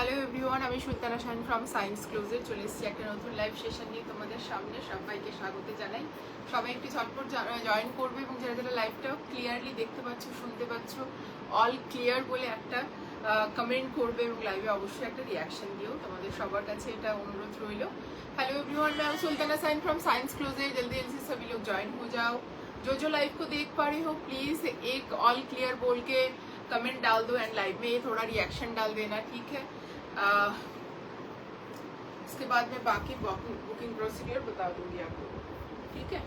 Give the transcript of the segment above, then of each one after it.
Hello everyone, আমি Sultana Shahin from science ক্লোজে চলে এসেছি একটা নতুন লাইভ সেশন নিয়ে তোমাদের সামনে। সবাইকে স্বাগত জানাই। সবাই একটু ঝটপট জয়েন করবে এবং যারা যারা লাইভটা ক্লিয়ারলি দেখতে পাচ্ছ, শুনতে পাচ্ছ, অল ক্লিয়ার বলে একটা কমেন্ট করবে এবং লাইভে অবশ্যই একটা রিয়াকশন দিও। তোমাদের সবার কাছে এটা অনুরোধ রইল। हेलो एवरीवन, मैं हूं सुल्ताना शाहीन फ्रॉम साइंस क्लोजे। जल्दी जल्दी सभी लोग ज्वाइन हो जाओ। जो लाइव को देख पा रहे हो प्लीज एक ऑल क्लियर बोल के कमेंट डाल दो एंड लाइव में थोड़ा रिएक्शन डाल देना, ठीक है। उसके बाद मैं बाकी बुकिंग प्रोसीजर बता दूंगी आपको, ठीक है।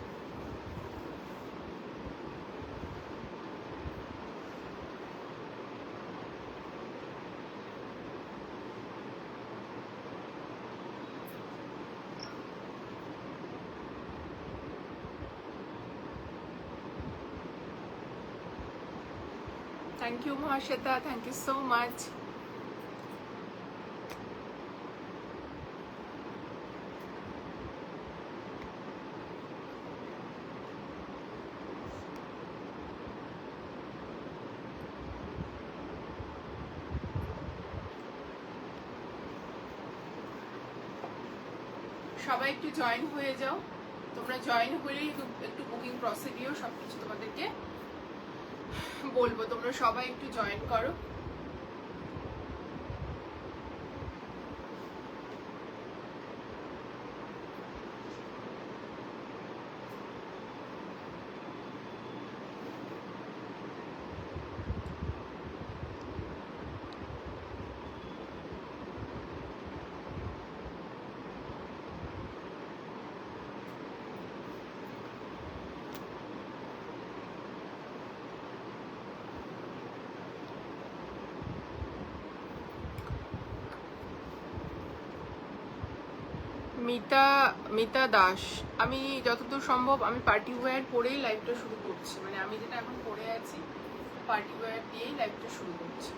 Thank you Mahashweta, thank you so much. সবাই একটু জয়েন হয়ে যাও। তোমরা জয়েন হলেই একটু বুকিং প্রসিডিওর সবকিছু তোমাদেরকে বলবো। তোমরা সবাই একটু জয়েন করো। মিতা দাস, আমি যতদূর সম্ভব আমি পার্টি ওয়্যার পরেই লাইভটা শুরু করছি। মানে আমি যেটা এখন পরে আছি পার্টি ওয়্যার দিয়েই লাইভটা শুরু করছি।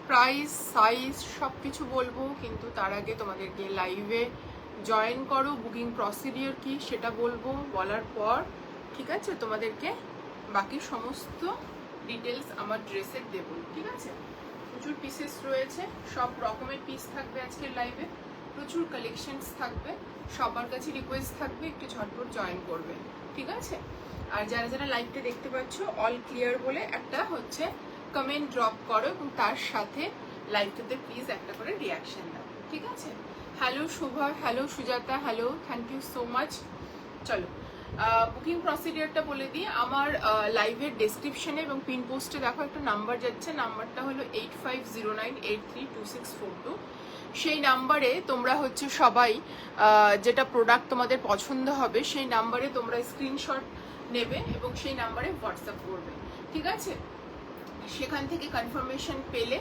প্রাইস সাইজ সব কিছু বলবো, কিন্তু তার আগে তোমাদেরকে লাইভে জয়েন করো, বুকিং প্রসিডিওর কি সেটা বলবো। বলার পর ঠিক আছে তোমাদেরকে বাকি সমস্ত ডিটেলস আমার ড্রেসের দেবো, ঠিক আছে। প্রচুর পিসেস রয়েছে, সব রকমের পিস থাকবে আজকের লাইভে, প্রচুর কালেকশনস থাকবে। সবার কাছে রিকোয়েস্ট থাকবে একটু ঝটপট জয়েন করবে, ঠিক আছে। আর যারা যারা লাইভটা দেখতে পাচ্ছ অল ক্লিয়ার বলে একটা হচ্ছে কমেন্ট ড্রপ করো এবং তার সাথে লাইভটাতে প্লিজ একটা করে রিয়াকশন দাও, ঠিক আছে। Hello Shobha, hello Sujata, hello, thank you so much. চলো বুকিং প্রসিডিওরটা বলে দিই। আমার লাইভের ডেসক্রিপশনে এবং পিন পোস্টে দেখো একটা নাম্বার যাচ্ছে, নাম্বারটা হলো 8509832642। সেই নাম্বারে তোমরা হচ্ছে সবাই যেটা প্রোডাক্ট তোমাদের পছন্দ হবে সেই নাম্বারে তোমরা স্ক্রিনশট নেবে এবং সেই নাম্বারে হোয়াটসঅ্যাপ করবে, ঠিক আছে। সেখান থেকে কনফার্মেশন পেলে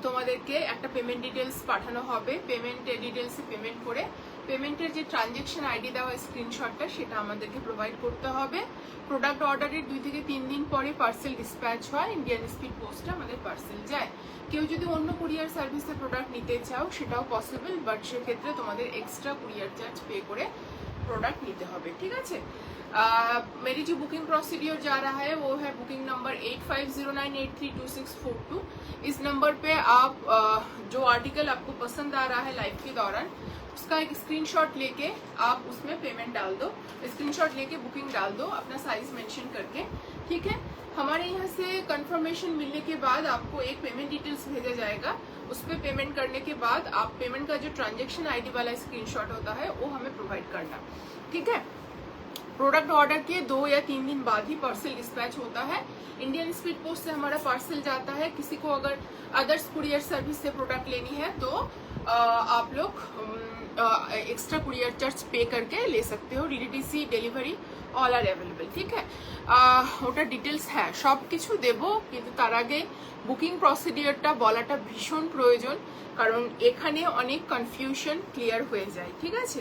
তোমাদেরকে একটা পেমেন্ট ডিটেলস পাঠানো হবে। পেমেন্ট ডিটেলসে পেমেন্ট করে পেমেন্টের যে ট্রানজ্যাকশন আইডি দেওয়া স্ক্রিনশটটা সেটা আমাদেরকে প্রোভাইড করতে হবে। প্রোডাক্ট অর্ডারের 2 থেকে 3 দিন পরে পার্সেল ডিসপ্যাচ হয়, ইন্ডিয়ান স্পিড পোস্টে আমাদের পার্সেল যায়। কেউ যদি অন্য কুরিয়ার সার্ভিসে প্রোডাক্ট নিতে চাও সেটাও পসিবল, বাট সেক্ষেত্রে তোমাদের এক্সট্রা কুরিয়ার চার্জ পে করে प्रोडक्ट नीते होबे, ठीक है। मेरी जो बुकिंग प्रोसीडियर जा रहा है वो है बुकिंग नंबर 8509832642। इस नंबर पे आप जो आर्टिकल आपको पसंद आ रहा है लाइव के दौरान उसका एक स्क्रीनशॉट लेके आप उसमें पेमेंट डाल दो, स्क्रीनशॉट लेके बुकिंग डाल दो अपना साइज मेंशन करके, ठीक है। हमारे यहाँ से कंफर्मेशन मिलने के बाद आपको एक पेमेंट डिटेल्स भेजा जाएगा। उस पर पेमेंट करने के बाद आप पेमेंट का जो ट्रांजैक्शन आईडी वाला स्क्रीनशॉट होता है वो हमें प्रोवाइड करना, ठीक है। प्रोडक्ट ऑर्डर के 2 या 3 दिन बाद ही पार्सल डिस्पैच होता है। इंडियन स्पीड पोस्ट से हमारा पार्सल जाता है। किसी को अगर अदर्स कुरियर सर्विस से प्रोडक्ट लेनी है तो आप लोग एक्स्ट्रा कुरियर चार्ज पे करके ले सकते हो। DTC delivery all are available, ठीक है। ওটা ডিটেলস হ্যাঁ সব কিছু দেবো, কিন্তু তার আগে বুকিং প্রসিডিওরটা বলাটা ভীষণ প্রয়োজন, কারণ এখানে অনেক কনফিউশন ক্লিয়ার হয়ে যায়, ঠিক আছে।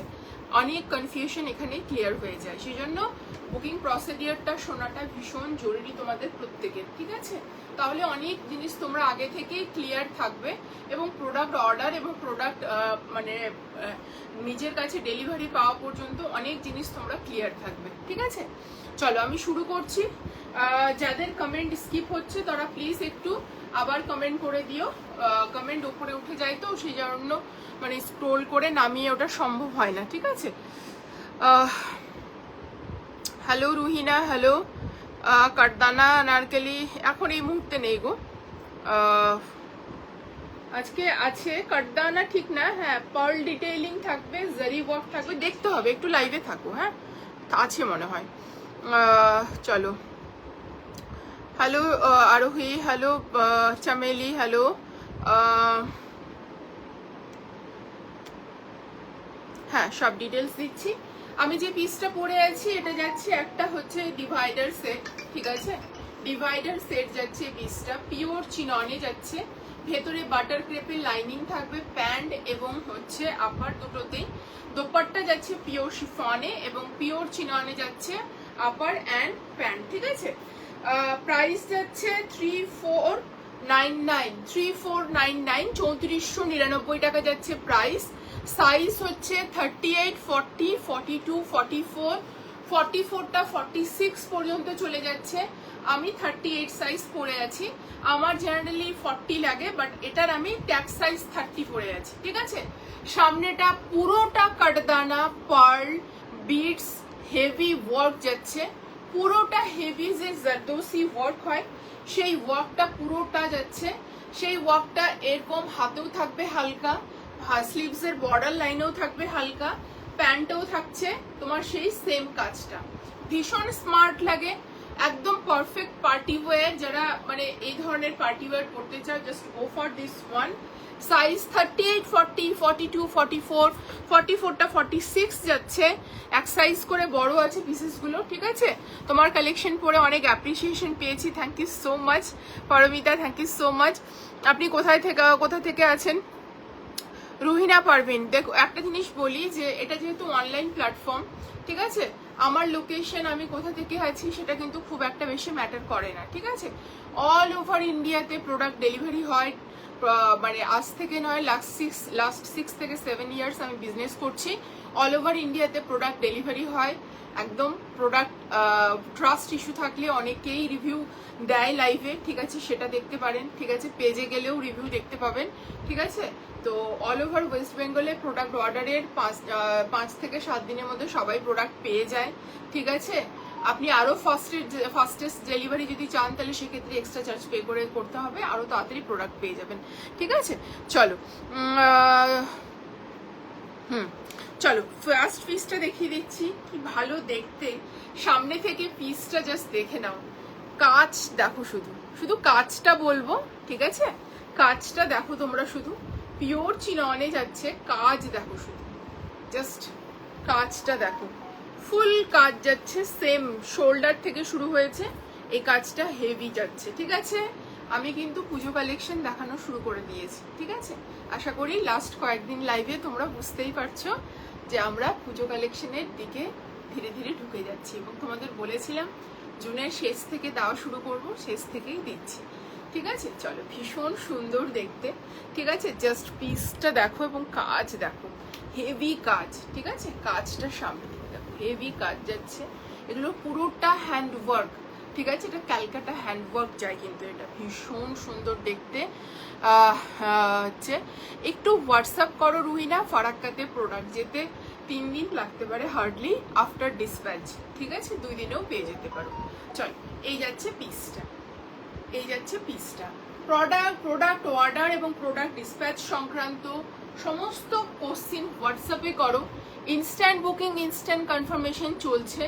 অনেক কনফিউশন এখানে ক্লিয়ার হয়ে যায়, সেই জন্য বুকিং প্রসিডিওরটা শোনাটা ভীষণ জরুরি তোমাদের প্রত্যেকের, ঠিক আছে। তাহলে অনেক জিনিস তোমরা আগে থেকেই ক্লিয়ার থাকবে এবং প্রোডাক্ট অর্ডার এবং প্রোডাক্ট মানে নিজের কাছে ডেলিভারি পাওয়া পর্যন্ত অনেক জিনিস তোমরা ক্লিয়ার থাকবে, ঠিক আছে। চলো আমি শুরু করছি। যাদের কমেন্ট স্কিপ হচ্ছে তারা প্লিজ একটু আবার কমেন্ট করে দিও। কমেন্ট উপরে উঠে যায় তো সেই জন্য মানে স্ক্রোল করে নামিয়ে ওটা সম্ভব হয় না, ঠিক আছে। Hello Ruhina, hello. কাঠদানা আনারকলি এখন এই মুহূর্তে নেই গো। আজকে আছে কাঠদানা ঠিক না, হ্যাঁ পার্ল ডিটেইলিং থাকবে, জারি ওয়ার্ক থাকবে, দেখতে হবে, একটু লাইভে থাকো। হ্যাঁ আছে মনে হয়। চলো, হ্যালো আরোহী, হ্যালো চামেলি, হ্যালো। হ্যাঁ সব ডিটেলস দিচ্ছি। আমি যে পিসটা পরে আছি এটা যাচ্ছে, একটা হচ্ছে ডিভাইডার সেট, ঠিক আছে, ডিভাইডার সেট যাচ্ছে পিসটা, পিওর চিননে যাচ্ছে, ভেতরে বাটার ক্রেপের লাইনিং থাকবে, প্যান্ট এবং হচ্ছে আপার দুটোতেই। দোপাট্টা যাচ্ছে পিওর শিফনে এবং পিওর চিননে যাচ্ছে আপার অ্যান্ড প্যান্ট, ঠিক আছে। প্রাইস যাচ্ছে 3499, 3499, 3499 টাকা যাচ্ছে প্রাইস। সাইজ হচ্ছে 38, 40, 42, 44, 44টা 46 পর্যন্ত চলে যাচ্ছে। আমি 38 সাইজ পরে আছি, আমার জেনারেলি 40 লাগে, বাট এটার আমি ট্যাগ সাইজ 30 পরে আছি, ঠিক আছে। সামনেটা পুরোটা কাঠদানা, পার্ল, বিটস, হেভি ওয়ার্ক যাচ্ছে, পুরোটা হেভি যে জারদোসি ওয়ার্ক হয় সেই ওয়ার্কটা পুরোটা যাচ্ছে। সেই ওয়ার্কটা এরকম হাতেও থাকবে হালকা, স্লিভস এর বর্ডার লাইনেও থাকবে হালকা, প্যান্টেও থাকছে তোমার সেই সেম কাজটা। ভীষণ স্মার্ট লাগে, একদম পারফেক্ট পার্টি ওয়্যার। যারা মানে এই ধরনের পার্টি ওয়্যার করতে চাও, just go for this one. Size 38, 40, 42, 44, 44টা 46 যাচ্ছে, এক সাইজ করে বড় আছে পিসেসগুলো, ঠিক আছে। তোমার কালেকশন পরে অনেক অ্যাপ্রিসিয়েশন পেয়েছি, thank you so much Paramita, thank you so much. আপনি কোথা থেকে আছেন? রুহিনা পারভিন, দেখো একটা জিনিস বলি যে এটা যেহেতু অনলাইন প্ল্যাটফর্ম, ঠিক আছে, আমার লোকেশন আমি কোথা থেকে আছি সেটা কিন্তু খুব একটা বেশি ম্যাটার করে না, ঠিক আছে। অল ওভার ইন্ডিয়াতে প্রোডাক্ট ডেলিভারি হয়, মানে আজ থেকে নয়, লাস্ট 6 থেকে 7 ইয়ার্স আমি বিজনেস করছি। অল ওভার ইন্ডিয়াতে প্রোডাক্ট ডেলিভারি হয়, একদম প্রোডাক্ট ট্রাস্ট ইস্যু থাকলে অনেকেই রিভিউ দেয় লাইভে, ঠিক আছে, সেটা দেখতে পারেন, ঠিক আছে, পেজে গেলেও রিভিউ দেখতে পাবেন, ঠিক আছে। তো অল ওভার ওয়েস্ট বেঙ্গলে প্রোডাক্ট অর্ডারের 5 থেকে 7 দিনের মধ্যে সবাই প্রোডাক্ট পেয়ে যায়, ঠিক আছে। আপনি আরো ফাস্টেস্ট ডেলিভারি যদি চান তাহলে সেক্ষেত্রে এক্সট্রা চার্জ পে করে করতে হবে, আরো তাড়াতাড়ি প্রোডাক্ট পেয়ে যাবেন, ঠিক আছে। চলো চলো ফার্স্ট পিসটা দেখিয়ে দিচ্ছি, কি ভালো দেখতে। সামনে থেকে পিসটা জাস্ট দেখে নাও, কাজ দেখো, শুধু শুধু কাজটা বলবো, ঠিক আছে, কাজটা দেখো তোমরা, শুধু পিওর চিননে যাচ্ছে, কাজ দেখো শুধু, জাস্ট কাজটা দেখো, ফুল কাজ যাচ্ছে, সেম শোল্ডার থেকে শুরু হয়েছে, এই কাজটা হেভি যাচ্ছে, ঠিক আছে। আমি কিন্তু পুজো কালেকশন দেখানো শুরু করে দিয়েছি, ঠিক আছে। আশা করি লাস্ট কয়েকদিন লাইভে তোমরা বুঝতেই পারছো যে আমরা পুজো কালেকশনের দিকে ধীরে ধীরে ঢুকে যাচ্ছি, এবং তোমাদের বলেছিলাম জুনের শেষ থেকে দেওয়া শুরু করব, শেষ থেকেই দিচ্ছি, ঠিক আছে। চলো, ভীষণ সুন্দর দেখতে, ঠিক আছে, জাস্ট পিসটা দেখো এবং কাজ দেখো, হেভি কাজ, ঠিক আছে। কাজটা সামনে দেখো, হেভি কাজ যাচ্ছে, এগুলো পুরোটা হ্যান্ডওয়ার্ক, ঠিক আছে, এটা ক্যালকাটা হ্যান্ডওয়ার্ক যায়, কিন্তু এটা ভীষণ সুন্দর দেখতে। হচ্ছে একটু হোয়াটসঅ্যাপ করো রুহিনা, ফারাক্কাতে প্রোডাক্ট যেতে 3 দিন লাগতে পারে হার্ডলি, আফটার ডিসপ্যাচ, ঠিক আছে, 2 দিনেও পেয়ে যেতে পারো। চল, এই যাচ্ছে পিসটা, এই যাচ্ছে পিসটা। প্রোডাক্ট অর্ডার এবং প্রোডাক্ট ডিসপ্যাচ সংক্রান্ত সমস্ত কোশ্চিন হোয়াটসঅ্যাপে করো, ইনস্ট্যান্ট বুকিং, ইনস্ট্যান্ট কনফার্মেশন চলছে,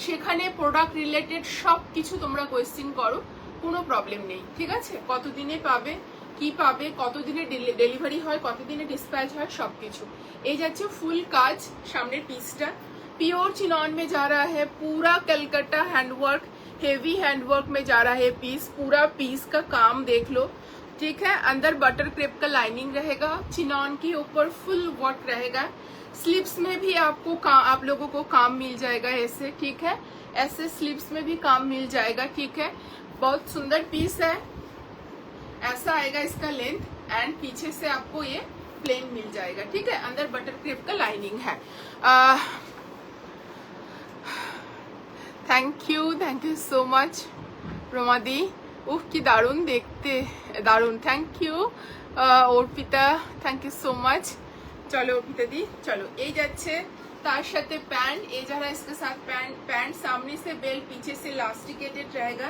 সেখানে প্রোডাক্ট রিলেটেড সব কিছু তোমরা কোয়েশ্চেন করো, কোনো প্রবলেম নেই, ঠিক আছে। কতদিনে পাবে, কি পাবে, কতদিনে ডেলিভারি হয়, কতদিনে ডিসপ্যাচ হয়, সবকিছু। এই যাচ্ছে ফুল কাজ, সামনের পিসটা प्योर चिनॉन में जा रहा है, पूरा कलकत्ता हैंडवर्क, हेवी हैंडवर्क में जा रहा है पीस, पूरा पीस का काम देख लो, ठीक है। अंदर बटर क्रेप का लाइनिंग रहेगा, चिनॉन के ऊपर फुल वर्क रहेगा, स्लीव्स में भी आपको आप लोगों को काम मिल जाएगा ऐसे, ठीक है, ऐसे स्लीव्स में भी काम मिल जाएगा, ठीक है। बहुत सुंदर पीस है, ऐसा आएगा इसका लेंथ, एंड पीछे से आपको ये प्लेन मिल जाएगा, ठीक है। अंदर बटर क्रेप का लाइनिंग है। थैंक यू सो मच रोमादी, উফ কি দারুণ দেখতে, দারুণ। Thank you Arpita, thank you so much. चलो अर्पिता दी, चलो ये যাচ্ছে तार साथे पैंट। ये जा रहा है इसके साथ पैंट सामने से बेल्ट, पीछे से इलास्टिकेटेड रहेगा,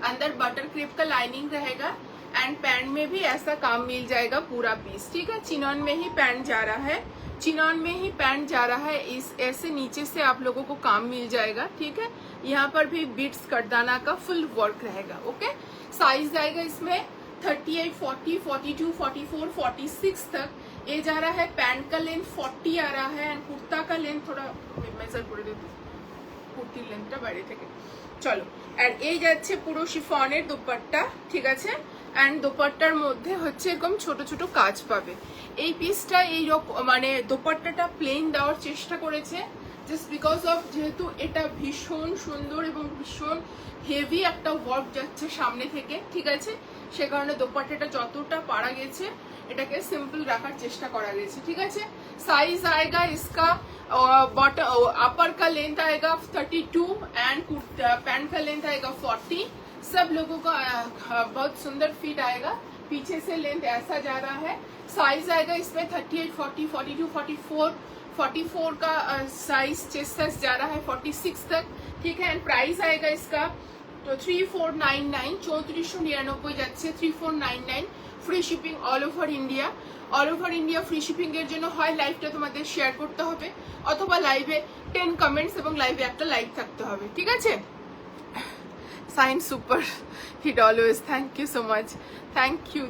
अंदर बटर क्रेप का लाइनिंग रहेगा एंड पैंट में भी ऐसा काम मिल जाएगा पूरा पीस। ठीक है, चिनॉन में ही पैंट जा रहा है, चिनॉन में ही पैंट जा रहा है। इस ऐसे नीचे से आप लोगों को काम मिल जाएगा। ठीक है, यहाँ पर भी बीट्स कटदाना का फुल वर्क रहेगा। ओके, साइज आएगा इसमें 38, 40, 42, 44, 46 तक। ये जा रहा है, पैंट का लेंथ 40 आ रहा है एंड कुर्ता का लेंथ थोड़ा मेजर করে দেব, কুর্তির লেন্থটা বাইরে থেকে। চলো, আর এই যাচ্ছে পুরো শিফনের দোপাট্টা। ঠিক আছে, এন্ড দোপাট্টার মধ্যে হচ্ছে এরকম ছোট ছোট কাজ পাবে। এই পিসটা এই রকম মানে দোপাট্টাটা প্লেন দেওয়ার চেষ্টা করেছে জাস্ট বিকজ অফ যেহেতু এটা ভীষণ সুন্দর এবং ভীষণ হেভি একটা ওয়ার্ক যাচ্ছে সামনে থেকে। ঠিক আছে, সে কারণে দোপাট্টাটা যতটা পারা গেছে এটাকে সিম্পল রাখার চেষ্টা করা গেছে। ঠিক আছে, साइज आएगा इसका बॉटम अपर का लेंथ आएगा 32 एंड पैंट का लेंथ आएगा 40। सब लोगों का बहुत सुंदर फिट आएगा। पीछे से लेंथ ऐसा जा रहा है। साइज आएगा इसमें 38, 40, 42, 44 का साइज चेस्ट साइज जा रहा है 46 तक। ठीक है, एंड प्राइस आएगा इसका तो 3499, 3499 যাচ্ছে 3499। Free shipping all over India. All over India free shipping এর জন্য হয় লাইভটা তোমাদের শেয়ার করতে হবে অথবা লাইভে 10 কমেন্টস এবং লাইভে একটা লাইক থাকতে হবে। ঠিক আছে, সাইন super hit always, thank you so much, thank you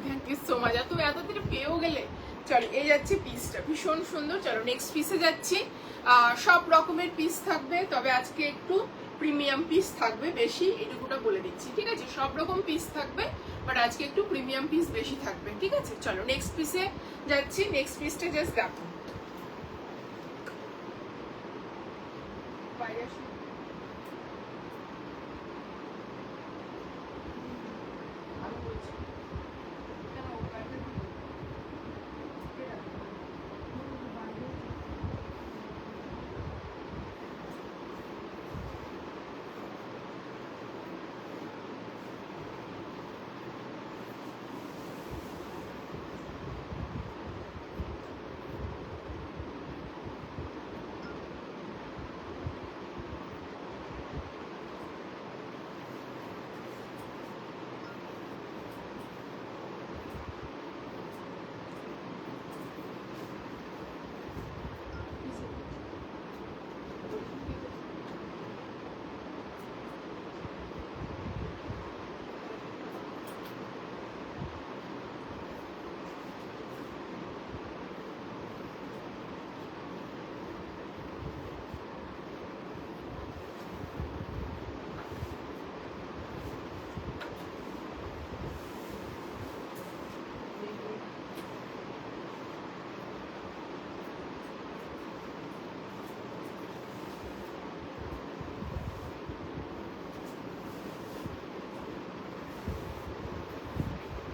so much. আর তুমি এত দিনে পেয়েও গেলে। চলো, এই যাচ্ছে পিসটা ভীষণ সুন্দর। চলো নেক্সট পিসে যাচ্ছি। সব রকমের পিস থাকবে, তবে আজকে একটু প্রিমিয়াম পিস থাকবে বেশি, এটুকুটা বলে দিচ্ছি। ঠিক আছে, সব রকম পিস থাকবে বাট আজকে একটু প্রিমিয়াম পিস বেশি থাকবে। ঠিক আছে, চলো নেক্সট পিসে যাচ্ছি। নেক্সট পিসটা জাস্ট দেখো।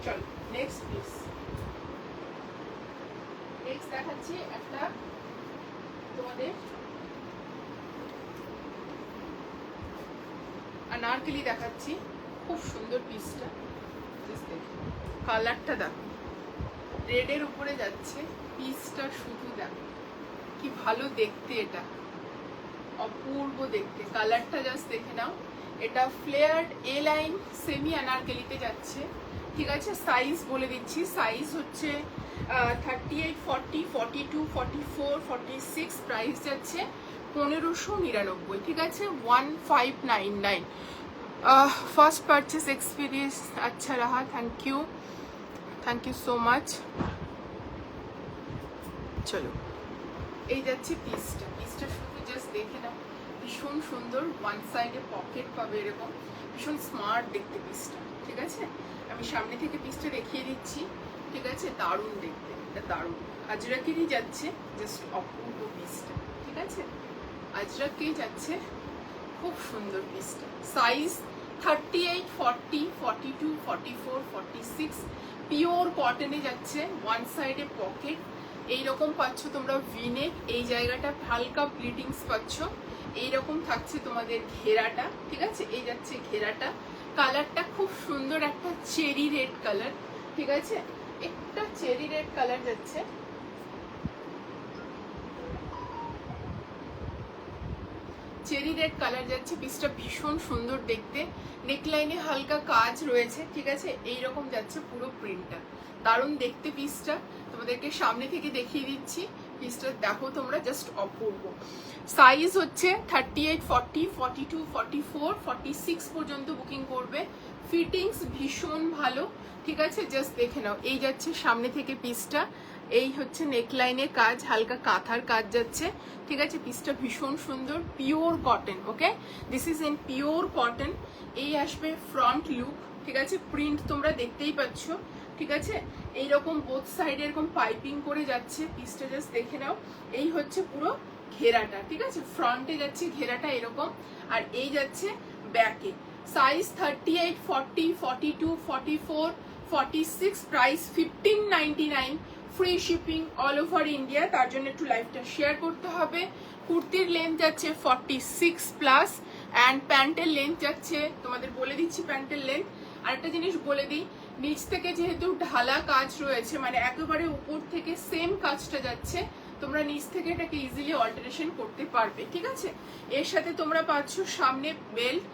চলো নেক্সট পিস। নেক্সট দেখাচ্ছি একটা তোমাদের अनारकली দেখাচ্ছি। খুব সুন্দর পিসটা, কালারটা দেখো, রেডের উপরে যাচ্ছে পিসটা, শুধু দেখো কি ভালো দেখতে, এটা অপূর্ব দেখতে। কালারটা জাস্ট দেখে নাও। এটা ফ্লেয়ার্ড এ লাইন সেমি अनारकलीতে যাচ্ছে। ঠিক আছে, সাইজ বলে দিচ্ছি। সাইজ হচ্ছে 38, 40, 42, 44, 46। প্রাইস যাচ্ছে 1599। ঠিক আছে, 1599। ফার্স্ট পারচেস এক্সপিরিয়েন্স আচ্ছা रहा, থ্যাংক ইউ সো মাচ। চলো, এই যাচ্ছে পিসটা। পিসটা শুধু জাস্ট দেখে নাও, ভীষণ সুন্দর। ওয়ান সাইডে পকেট পাবে এরকম, ভীষণ স্মার্ট দেখতে পিসটা। ঠিক আছে, আমি সামনে থেকে পিসটা দেখিয়ে দিচ্ছি। ঠিক আছে, দারুণ দেখতে, এটা দারুণ। আজরাকেরই যাচ্ছে, জাস্ট অপূর্ব পিসটা। ঠিক আছে, আজরাকেই যাচ্ছে, খুব সুন্দর পিসটা। সাইজ 38, 40, 42, 44, 46। পিওর কটনে যাচ্ছে। ওয়ান সাইডে পকেট এইরকম পাচ্ছ তোমরা, ভিনেক এই জায়গাটা হালকা প্লিটিংস পাচ্ছ। এইরকম থাকছে তোমাদের ঘেরাটা। ঠিক আছে, এই যাচ্ছে ঘেরাটা, কালারটা খুব সুন্দর, একটা চেরি রেড কালার, ঠিক আছে, একটা চেরি রেড কালার যাচ্ছে, চেরি রেড কালার যাচ্ছে। পিসটা ভীষণ সুন্দর দেখতে, নেকলাইনে হালকা কাজ রয়েছে, ঠিক আছে, এইরকম যাচ্ছে পুরো প্রিন্টটা, দারুণ দেখতে পিসটা। তোমাদেরকে সামনে থেকে দেখিয়ে দিচ্ছি, পিসটা দেখো তোমরা, জাস্ট অপূর্ব। সাইজ হচ্ছে 38, 40, 42, 44, 46 পর্যন্ত বুকিং করবে। ফিটিংস ভীষণ ভালো, ঠিক আছে, জাস্ট দেখে নাও। এই যাচ্ছে সামনে থেকে পিসটা, এই হচ্ছে নেকলাইনে কাজ, হালকা কাঁথার কাজ যাচ্ছে, ঠিক আছে। পিসটা ভীষণ সুন্দর, pure cotton, okay, this is in pure cotton. এই আসবে ফ্রন্ট লুক, ঠিক আছে, প্রিন্ট তোমরা দেখতেই পাচ্ছ, ঠিক আছে, এইরকম বোথ সাইডে এরকম পাইপিং করে যাচ্ছে, পিসটা জাস্ট দেখে নাও। এই হচ্ছে পুরো ঘেরাটা, ঠিক আছে, ফ্রন্টে যাচ্ছে ঘেরাটা এরকম, আর এই যাচ্ছে ব্যাকে। Size 38, 40, 42, 44, 46, price 1599, free shipping all over India. তার জন্য একটু লাইভটা শেয়ার করতে হবে। কুর্তির লেন্থ যাচ্ছে 46 প্লাস, অ্যান্ড প্যান্টের লেন্থ যাচ্ছে, তোমাদের বলে দিচ্ছি প্যান্টের লেন্থ। আরেকটা জিনিস বলে দিই, নিচ থেকে যেহেতু ঢালা কাজ রয়েছে, মানে একেবারে উপর থেকে সেম কাজটা যাচ্ছে, তোমরা নিচ থেকে এটাকে ইজিলি অল্টারেশন করতে পারবে, ঠিক আছে। এর সাথে তোমরা পাচ্ছ সামনে বেল্ট,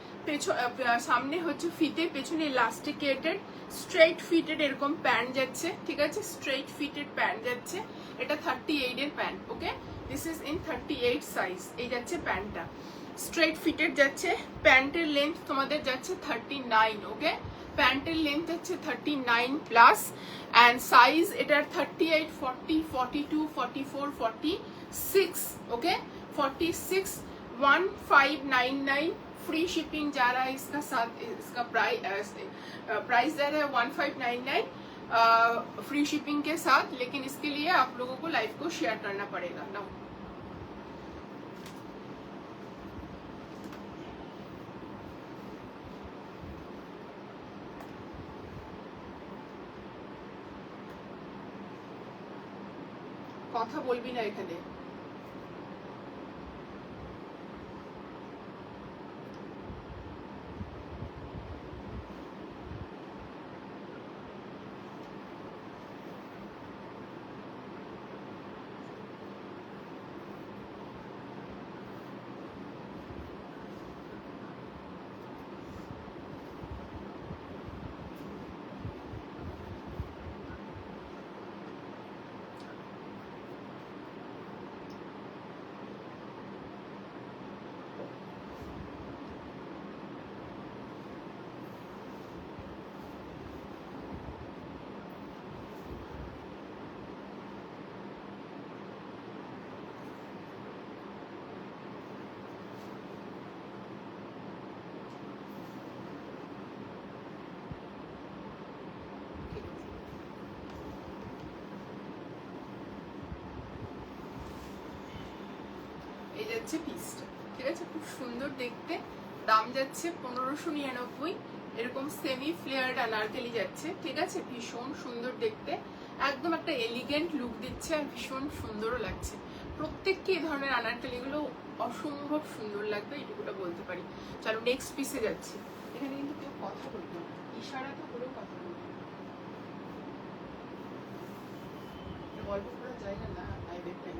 সামনে হচ্ছে ফিতে, পেছনে ইলাস্টিকেটেড স্ট্রেট ফিটেড এরকম প্যান্ট যাচ্ছে, ঠিক আছে, স্ট্রেট ফিটেড প্যান্ট যাচ্ছে। এটা 38 এর pant, okay, this is in 38 size. এই যাচ্ছে প্যান্টটা, স্ট্রেট ফিটেড যাচ্ছে। প্যান্টের লেন্থ তোমাদের যাচ্ছে 39, ওকে, প্যান্টের লেন্থ যাচ্ছে 39 প্লাস, অ্যান্ড সাইজ এটার 38, 40, 42, 44, 46, ওকে, 46, 1599, फ्री शिपिंग जा रहा है इसका साथ, इसका प्राइस जा रहा है 1599 फ्री शिपिंग के साथ। लेकिन इसके लिए आप लोगों को लाइव को शेयर करना पड़ेगा ना। কথা বলবি না এখানে। এই যাচ্ছে পিসটা, ঠিক আছে, খুব সুন্দর দেখতে। দাম যাচ্ছে 1599, এরকম সেমি ফ্লেয়ার্ড আনারকলি যাচ্ছে, ঠিক আছে, ভীষণ সুন্দর দেখতে, একদম একটা এলিগেন্ট লুক দিচ্ছে, আর ভীষণ সুন্দরও লাগছে। প্রত্যেককে এই ধরনের আনারকলিগুলো অসম্ভব সুন্দর লাগবে, এইটুকুটা বলতে পারি। চলো নেক্সট পিসে যাচ্ছি। এখানে কিন্তু কেউ কথা বলবে না, ইশারাটা করেও কথা বলবে, গল্প করার জায়গা না লাইভের টাইম।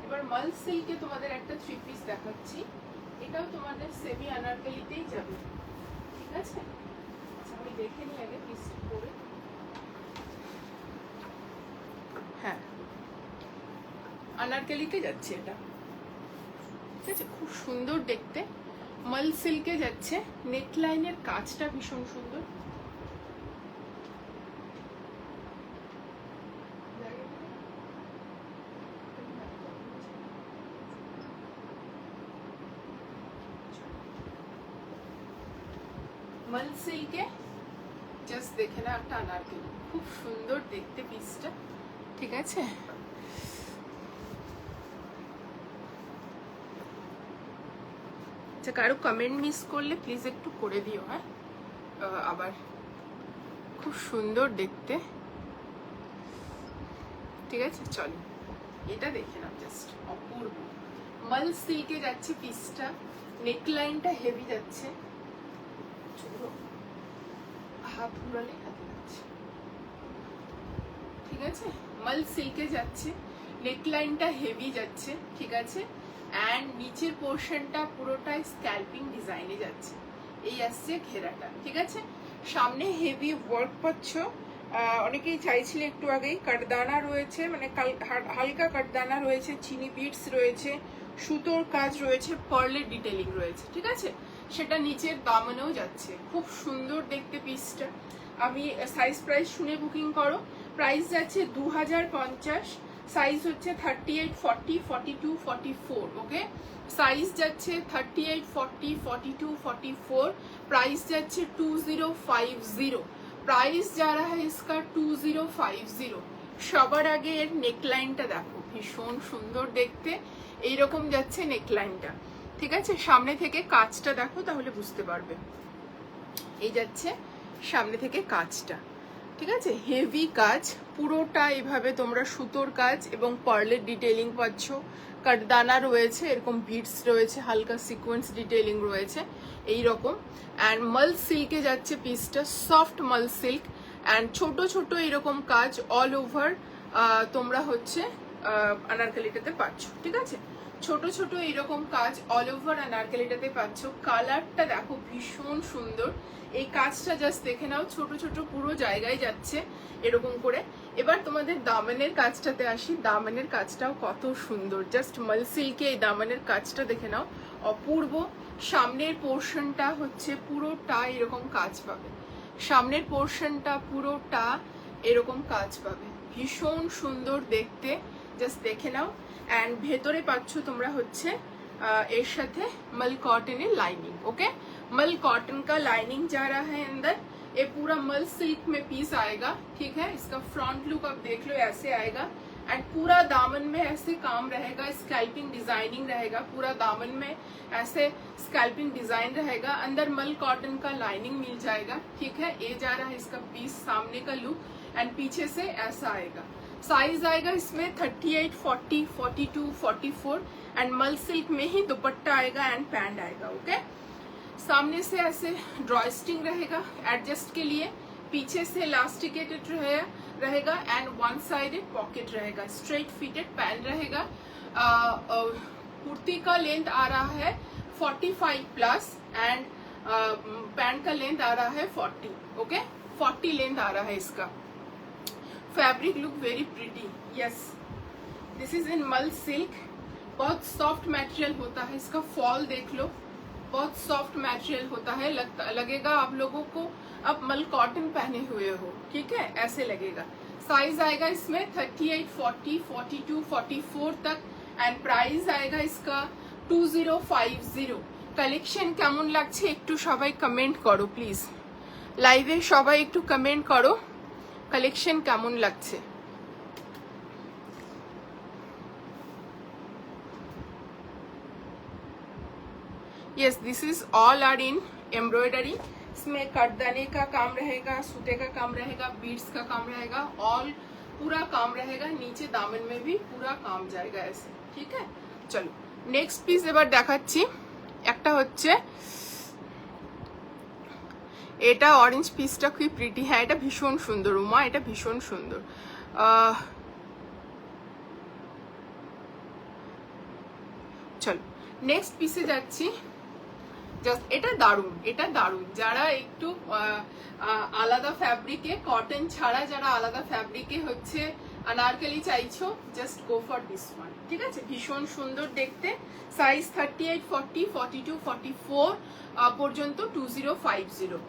এবার মাল সিল্কে তোমাদের একটা 3 পিস দেখাচ্ছি, এটাও তোমাদের সেমি আনারকলিতেই যাবে, ঠিক আছে। আচ্ছা আমি দেখে নিই আগে পিসটা পরে। হ্যাঁ আনারকলিতে যাচ্ছে এটা, ঠিক আছে, খুব সুন্দর দেখতে, মাল সিল্কে যাচ্ছে। নেকলাইনের কাজটা ভীষণ সুন্দর, মাল সিল্কে জাস্ট দেখে না একটা আনারকলি, খুব সুন্দর দেখতে পিসটা, ঠিক আছে। আচ্ছা, কারো কমেন্ট মিস করলে প্লিজ একটু করে দিও, হ্যাঁ। আবার খুব সুন্দর দেখতে, ঠিক আছে। চলো এটা দেখে নাও, জাস্ট অপূর্ব। মাল সিল্কে যাচ্ছে পিসটা, নেকলাইনটা হেভি যাচ্ছে, হাত ঘুরালে হাতে যাচ্ছে, ঠিক আছে। মাল সিল্কে যাচ্ছে, নেকলাইনটা হেভি যাচ্ছে, ঠিক আছে। অ্যান্ড নিচের পোর্শনটা পুরোটাই স্ক্যাল্পিং ডিজাইনে যাচ্ছে, এই আসছে ঘেরাটা, ঠিক আছে। সামনে হেভি ওয়ার্ক পাচ্ছ, অনেকেই চাইছিলে একটু আগেই, কাটদানা রয়েছে, মানে হালকা কাটদানা রয়েছে, চিনি বিটস রয়েছে, সুতোর কাজ রয়েছে, পার্লের ডিটেলিং রয়েছে, ঠিক আছে। সেটা নিচের দামনেও যাচ্ছে, খুব সুন্দর দেখতে পিসটা। আমি সাইজ প্রাইস শুনে বুকিং করো। প্রাইস যাচ্ছে 2050, সাইজ হচ্ছে 38, 40, 42, 44, ওকে। साइज যাচ্ছে 38, 40, 42, 44, प्राइस যাচ্ছে 2050, प्राइस जा रहा है इसका 2050। সবার আগে এর নেকলাইনটা দেখো, ভীষণ সুন্দর দেখতে, এইরকম যাচ্ছে নেকলাইনটা, ঠিক আছে। সামনে থেকে কাজটা দেখো, তাহলে বুঝতে পারবে। এই যাচ্ছে সামনে থেকে কাজটা, ঠিক আছে। হেভি কাজ পুরোটা, এভাবে তোমরা সুতোর কাজ এবং পার্লের ডিটেইলিং পাচ্ছ, কাটদানা রয়েছে, এরকম বিটস রয়েছে, হালকা সিকোয়েন্স ডিটেইলিং রয়েছে, এই রকম। অ্যান্ড মাল সিল্কে যাচ্ছে পিসটা, সফট মাল সিল্ক, অ্যান্ড ছোট ছোট এরকম কাজ অল ওভার তোমরা হচ্ছে আনারকলিটাতে পাচ্ছ, ঠিক আছে। ছোট ছোট এরকম কাজ অল ওভার আনারকলিটাতে পাচ্ছ। কালারটা দেখো ভীষণ সুন্দর, এই কাজটা জাস্ট দেখে নাও, ছোট ছোট পুরো জায়গায় যাচ্ছে এরকম করে। এবার তোমাদের দামানের কাজটাতে আসি, দামানের কাজটাও কত সুন্দর, জাস্ট মাল সিল্কে এই দামানের কাজটা দেখে নাও, অপূর্ব। সামনের পোর্শনটা হচ্ছে পুরোটা এরকম কাজ পাবে, সামনের পোর্শনটা পুরোটা এরকম কাজ পাবে, ভীষণ সুন্দর দেখতে, জাস্ট দেখে নাও। অ্যান্ড ভেতরে পাচ্ছ তোমরা হচ্ছে এর সাথে मल कॉटन लाइनिंग, ओके। मल कॉटन का लाइनिंग जा रहा है अंदर, ये पूरा मल सिल्क में पीस आएगा, ठीक है। इसका फ्रंट लुक आप देख लो, ऐसे आएगा। एंड पूरा दामन में ऐसे काम रहेगा, स्कैल्पिंग डिजाइनिंग रहेगा, पूरा दामन में ऐसे स्कैल्पिंग डिजाइन रहेगा। अंदर मल कॉटन का लाइनिंग मिल जाएगा, ठीक है। ये जा रहा है इसका पीस, सामने का लुक, एंड पीछे से ऐसा आएगा। साइज आएगा इसमें 38, 40, 42, 44, एंड मल सिल्क में ही दुपट्टा आएगा एंड पैंट आएगा, ओके। सामने से ऐसे ड्रॉस्टिंग रहेगा एडजस्ट के लिए, पीछे से इलास्टिकेटेड रहेगा एंड वन साइडेड पॉकेट रहेगा, स्ट्रेट फिटेड पैंट रहेगा। कुर्ती का लेंथ आ रहा है 45 प्लस, एंड पैंट का लेंथ आ रहा है 40, ओके। 40 लेंथ आ रहा है इसका। Fabric look very pretty, yes. This is in मल सिल्क, बहुत सॉफ्ट मटेरियल होता है, इसका फॉल देख लो, बहुत सॉफ्ट मटेरियल होता है, लगेगा आप लोगों को आप मल कॉटन पहने हुए हो, ठीक है, ऐसे लगेगा। साइज आएगा इसमें 38, 40, 42, 44 तक, एंड प्राइस आएगा इसका 2050। কালেকশন কেমন লাগছে একটু সবাই কমেন্ট করো প্লিজ, লাইভে সবাই একটু কমেন্ট করো কালেকশন কেমন লাগছে। Yes, this is all are in embroidery, इसमें कटदाने का काम रहेगा, सूते का काम रहेगा, बीड्स का काम रहेगा, ऑल पूरा काम रहेगा। नीचे दामन में भी पूरा काम जाएगा ऐसे, ठीक है। चलो नेक्स्ट পিস এবার দেখাচ্ছি, একটা হচ্ছে এটা অরেঞ্জ পিসটা খুবই প্রিটি, হ্যাঁ এটা ভীষণ সুন্দর উমা, এটা ভীষণ সুন্দর। চলো নেক্সট পিসে যাচ্ছি, জাস্ট এটা দারুণ, এটা দারুণ। যারা একটু আলাদা ফ্যাব্রিকে, কটন ছাড়া যারা আলাদা ফ্যাব্রিকে হচ্ছে अनारकली চাইছো, just go for this one, ঠিক আছে। ভীষণ সুন্দর দেখতে, সাইজ 38, 40, 42, 44 পর্যন্ত 2050।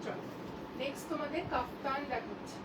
চলো নেক্সট তোমাদের কাফতান দেখাচ্ছি।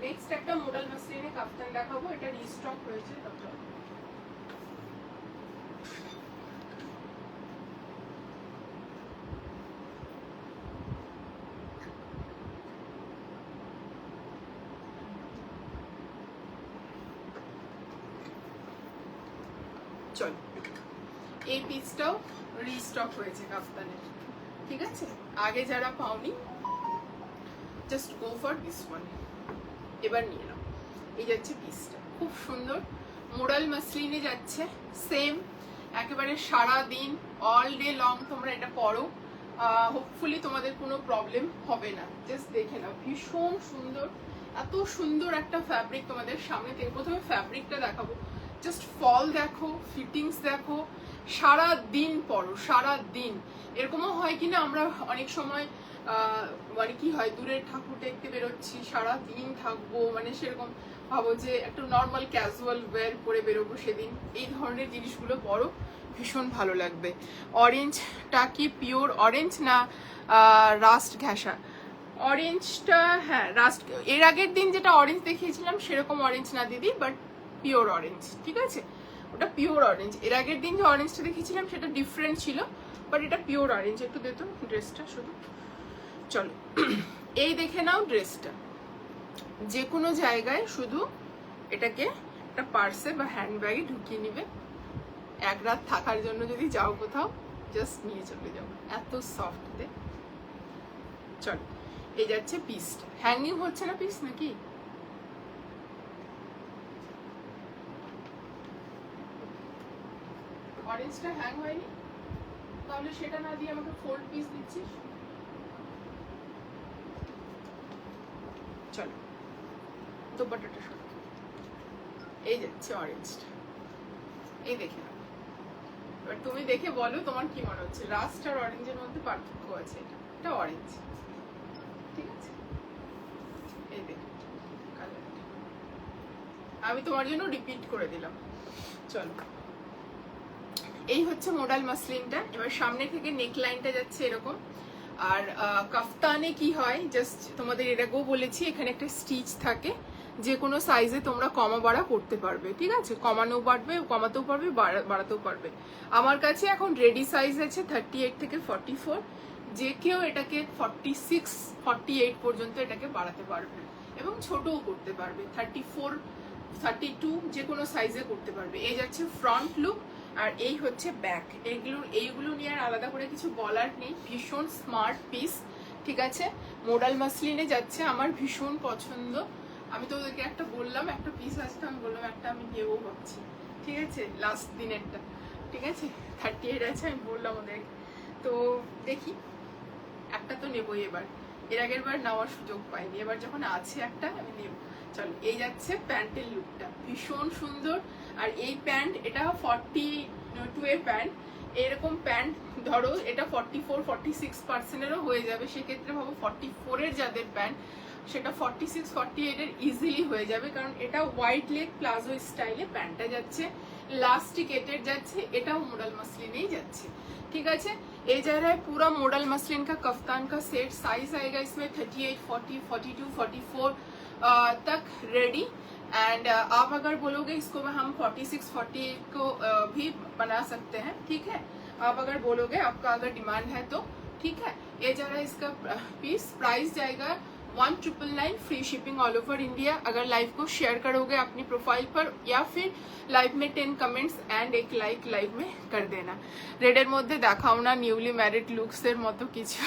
নেক্সট একটা মডেল মাসলিনে কাফতান দেখাবো, এটা রিস্টক হয়েছে। চল এই পিসটাও রিস্টক হয়েছে কাফতানের, ঠিক আছে? আগে যারা পাওনি just go for this one, এবার নিয়ে নাও। এই যাচ্ছে পিসটা, খুব সুন্দর মোডাল মাসলিনে যাচ্ছে, সেম একেবারে সারা দিন অল ডে লং তোমরা এটা পরো, হোপফুলি তোমাদের কোনো প্রবলেম হবে না। জাস্ট দেখে নাও, ভীষণ সুন্দর, এত সুন্দর একটা ফ্যাব্রিক তোমাদের সামনে থেকে। প্রথমে ফ্যাব্রিকটা দেখাবো, জাস্ট ফল দেখো, ফিটিংস দেখো, সারা দিন পরো, সারা দিন। এরকমও হয় কিনা আমরা অনেক সময় মানে কি হয়, দূরের ঠাকুর দেখতে বেরোচ্ছি, সারা দিন থাকবো, মানে সেরকম ভাবো যে একটু নর্মাল ক্যাজুয়াল ওয়্যার পরে বেরোবো, সেদিন এই ধরনের জিনিসগুলো পরো, ভীষণ ভালো লাগবে। অরেঞ্জটা কি পিওর অরেঞ্জ না রাস্ট ঘেঁষা? অরেঞ্জটা হ্যাঁ রাস্ট, এর আগের দিন যেটা অরেঞ্জ দেখিয়েছিলাম সেরকম অরেঞ্জ না দিদি, বাট পিওর অরেঞ্জ, ঠিক আছে? ওটা পিওর অরেঞ্জ। এর আগের দিন যে অরেঞ্জটা দেখিয়েছিলাম সেটা ডিফারেন্ট ছিল, বাট এটা পিওর অরেঞ্জ। একটু দেখো ড্রেসটা শুধু, চলো এই দেখে নাও ড্রেসটা। যে কোনো জায়গায় শুধু এটাকে একটা পার্সে বা হ্যান্ডব্যাগে ঢুকিয়ে নিবে, এক রাত থাকার জন্য যদি যাও কোথাও, জাস্ট নিয়ে চলে যাও, এত সফট। চলো এই যাচ্ছে পিসটা, হ্যাঙ্গিং হচ্ছে না পিস নাকি? অরেঞ্জটা হ্যাং হয়নি, তাহলে সেটা না দিয়ে আমাকে ফোল্ড পিস দিচ্ছিস। চলো দোপাট্টাটা সরো, এই যাচ্ছে অরেঞ্জটা, এই দেখে নাও। এবার তুমি দেখে বলো তোমার কি মনে হচ্ছে, রাস্ট আর অরেঞ্জের মধ্যে পার্থক্য আছে? এটা অরেঞ্জ, ঠিক আছে? এই দেখো কালারটা, আমি তোমার জন্য রিপিট করে দিলাম। চলো এই হচ্ছে মোডাল মাসলিনটা। এবার সামনে থেকে নেক লাইনটা যাচ্ছে এরকম, আর কাফতানে কি হয়, জাস্ট তোমাদের এর আগেও বলেছি, এখানে একটা স্টিচ থাকে, যে কোনো সাইজে তোমরা কমা বাড়া করতে পারবে, ঠিক আছে? কমাতেও পারবে, বাড়াতেও পারবে। আমার কাছে এখন রেডি সাইজ আছে 38 থেকে 44, যে কেউ এটাকে 46, 48 পর্যন্ত এটাকে বাড়াতে পারবে, এবং ছোটও করতে পারবে, 34, 32 যে কোনো সাইজে করতে পারবে। এই যাচ্ছে ফ্রন্ট লুক, আর এই হচ্ছে ব্যাক। এইগুলো নিয়ে আর আলাদা করে কিছু বলার নেই, ভীষণ স্মার্ট পিস, ঠিক আছে? মোডাল মাসলিনে যাচ্ছে, আমার ভীষণ পছন্দ। আমি তো ওদেরকে একটা বললাম, একটা পিস আসতে আমি বললাম একটা আমি নেবো ভাবছি, ঠিক আছে? লাস্ট দিনেরটা, ঠিক আছে? 38 আছে, আমি বললাম ওদেরকে, তো দেখি একটা তো নেবই এবার। এর আগের বার নেওয়ার সুযোগ পাইনি, এবার যখন আছে একটা আমি নেব। চলো এই যাচ্ছে প্যান্টের লুকটা, ভীষণ সুন্দর। আর এই প্যান্ট, এটা 42 এর প্যান্ট। এরকম প্যান্ট ধরো এটা 44, 46%-এরও হয়ে যাবে, সেক্ষেত্রে ভাবো 44 এর যাদের প্যান্ট, সেটা 46, 48 এর ইজিলি হয়ে যাবে, কারণ এটা ওয়াইড লেগ প্লাজো স্টাইলে প্যান্টটা যাচ্ছে, লাস্টিকেটেড যাচ্ছে, এটাও মোডাল मसलिनेই যাচ্ছে, ठीक है? ये जा रहा है पूरा मॉडल मसलिन का कफ्तान का सेट। साइज आएगा इसमें 38, 40, 42, 44 तक रेडी। एंड आप अगर बोलोगे इसको हम 46, 48 को भी बना सकते हैं, ठीक है? आप अगर बोलोगे, आपका अगर डिमांड है तो, ठीक है? ये जा रहा है इसका पीस, प्राइस जाएगा 1999, free shipping all over India. अगर लाइव को शेयर करोगे अपनी प्रोफाइल पर, या फिर लाइव में 10 कमेंट्स एंड एक लाइक लाइव में कर देना। रेडের মধ্যে দেখাও না নিউলি ম্যারিড লুকসের মতো কিছু,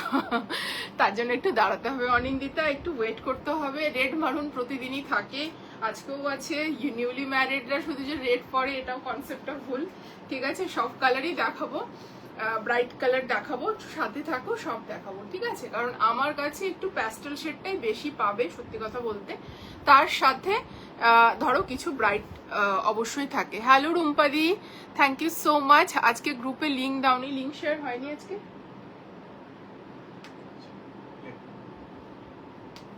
তার জন্য একটু দাঁড়াতে হবে অনিন্দিতা, একটু ওয়েট করতে হবে। রেড মারুন প্রতিদিনই থাকে, আজকেও আছে। নিউলি ম্যারিডরা শুধু যে রেড পরে এটাও কনসেপ্টটা ভুল, ঠিক আছে? সব কালারই দেখাবো। ব্রাইট কালার দেখাবো, সাথে থাকো, সব দেখাবো, ঠিক আছে? কারণ আমার কাছে একটু প্যাস্টেল শেডটাই বেশি পাবে সত্যি কথা বলতে, তার সাথে ধরো কিছু ব্রাইট অবশ্যই থাকে। হ্যালো রুম্পাদি, থ্যাংক ইউ সো মাচ। আজকে গ্রুপে লিঙ্ক দাওনি, লিঙ্ক শেয়ার হয়নি আজকে